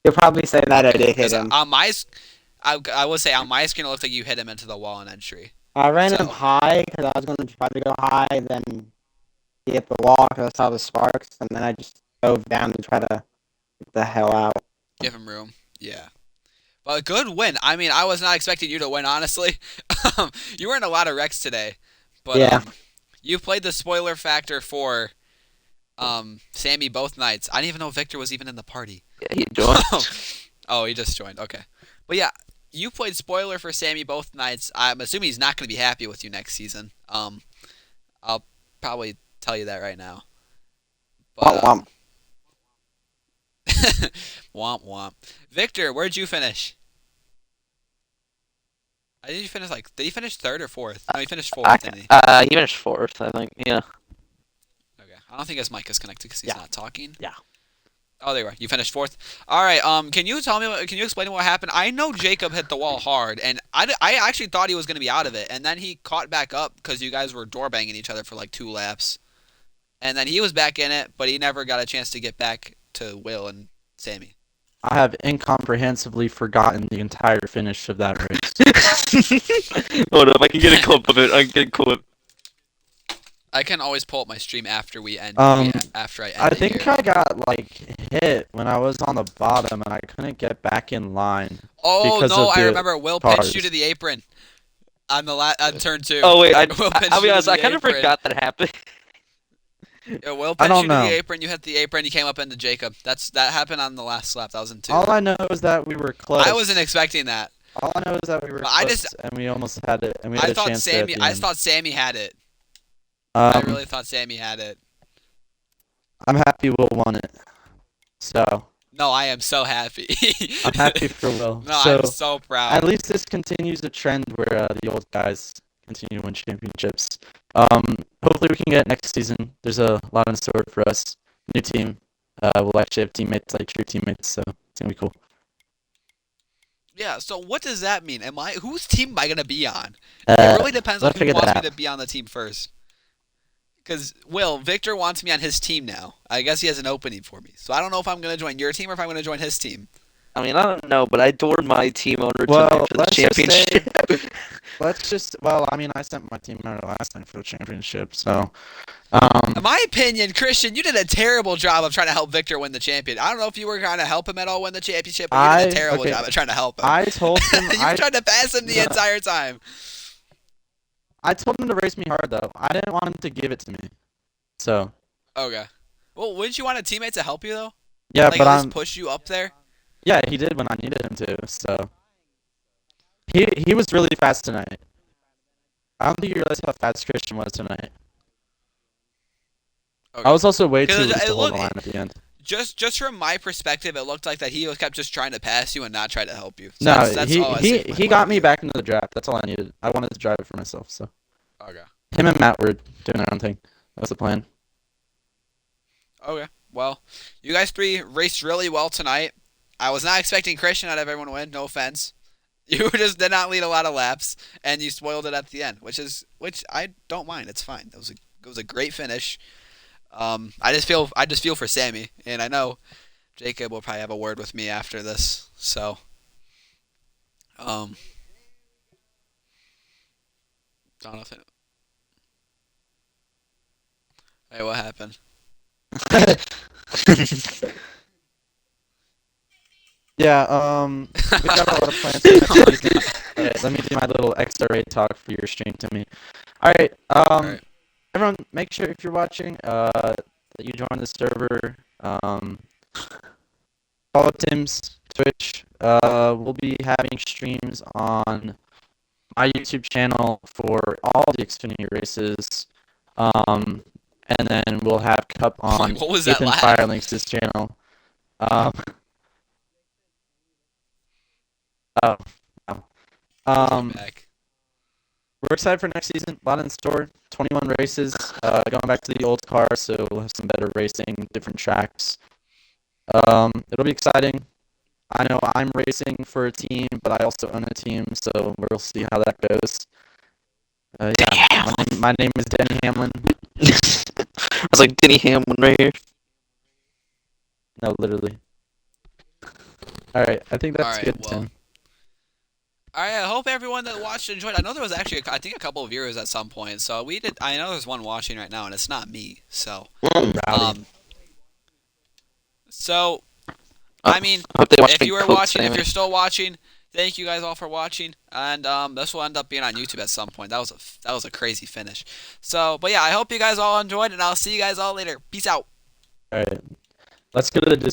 You'll probably say that I Okay, did hit because him. I will say on my screen it looked like you hit him into the wall in entry. I ran him So high because I was going to try to go high, then he hit the wall because I saw the sparks, and then I just dove down and try to get the hell out. give him room. Yeah. But a good win. I mean, I was not expecting you to win, honestly. You were in a lot of wrecks today, but Yeah, you played the spoiler factor for Sammy both nights. I didn't even know Victor was even in the party. Yeah, he joined. Oh, he just joined. Okay, but yeah, you played spoiler for Sammy both nights. I'm assuming he's not going to be happy with you next season. I'll probably tell you that right now. But womp womp. womp womp. Victor, where'd you finish? Did you finish like? Did he finish third or fourth? No, he finished fourth, didn't he? He finished fourth, I think. Yeah. Okay. I don't think his mic is connected because he's Yeah. not talking. Yeah. Oh, there you are. You finished fourth. All right. Can you tell me? Can you explain what happened? I know Jacob hit the wall hard, and I actually thought he was going to be out of it, and then he caught back up because you guys were door banging each other for like 2 laps, and then he was back in it, but he never got a chance to get back to Will and Sammy. I have incomprehensibly forgotten the entire finish of that race. Hold up, I can get a clip of it. I can get a clip. I can always pull up my stream after we end. Um, After I end I it think here. I got like hit when I was on the bottom and I couldn't get back in line Oh because no, of I the remember. Will pitched you cars. to the apron on turn two. Oh wait, Will pitched I'll be you to honest, I the kind of apron. forgot that happened. Yeah, Will I pitched don't you to the know. apron. You hit the apron. You came up into Jacob. That happened on the last lap. That was in two. All I know is that we were close. I wasn't expecting that. All I know is that we were But close and we almost had it and we had I a thought chance there at Sammy. the I end. thought Sammy had it. I Um, really thought Sammy had it. I'm happy Will won it. So No, I am so happy. I'm happy for Will. No, So I'm so proud. at least this continues a trend where the old guys continue to win championships. Hopefully we can get it next season. There's a lot in store for us. New team. We'll actually have teammates like true teammates, so it's gonna be cool. Yeah. So what does that mean? Whose team am I gonna be on? It Uh, really depends on let's who figure wants that me out. to be on the team first. Because Victor wants me on his team now. I guess he has an opening for me. So I don't know if I'm gonna join your team or if I'm gonna join his team. I mean, I don't know, but I doored my team owner Well, tonight for the let's just say- championship. Well, I mean, I sent my team out last time for the championship, so In my opinion, Christian, you did a terrible job of trying to help Victor win the champion. I don't know if you were trying to help him at all win the championship, but you did a terrible job at trying to help him. I told him You tried to pass him the entire time. I told him to race me hard though. I didn't want him to give it to me. So Okay. Well, wouldn't you want a teammate to help you though? yeah, Like but at least I'm push you up there. yeah, he did when I needed him to. So he was really fast tonight. I don't think you realized how fast Christian was tonight. Okay. I was also way too 'Cause loose it to hold looked- the line at the end. Just from my perspective, it looked like that he kept just trying to pass you and not try to help you. So No, that's all I see from my he point got of me view. back into the draft. That's all I needed. I wanted to drive it for myself. So Okay. him and Matt were doing their own thing. That was the plan. Okay. Well, you guys three raced really well tonight. I was not expecting Christian out of everyone to win. No offense. You just did not lead a lot of laps, and you spoiled it at the end, which I don't mind. It's fine. It was a great finish. I just feel for Sammy, and I know Jacob will probably have a word with me after this. So, Jonathan, hey, what happened? Yeah, we got a lot of plans for next season. Alright, let me do my little XRA talk for your stream to me. Alright, Alright. everyone, make sure if you're watching, that you join the server. Follow Tim's Twitch. We'll be having streams on my YouTube channel for all the Xfinity races. And then we'll have Cup on What was that Ethan laugh? Firelinks' channel. Oh, wow. Back. We're excited for next season. A lot in store. 21 races. Going back to the old car, so we'll have some better racing, different tracks. It'll be exciting. I know I'm racing for a team, but I also own a team, so we'll see how that goes. Yeah, my name is Denny Hamlin. I was like, Denny Hamlin right here. No, literally. All right, I think that's Alright, good, well. Tim. Alright, I hope everyone that watched enjoyed. I know there was actually, I think, a couple of viewers at some point. So we did. I know there's one watching right now, and it's not me. So, Rowdy. so I mean, I hope they watch if me you were cook watching, if Sammy. you're still watching, thank you guys all for watching, and this will end up being on YouTube at some point. That was a crazy finish. So, but yeah, I hope you guys all enjoyed, and I'll see you guys all later. Peace out. All right, let's go to the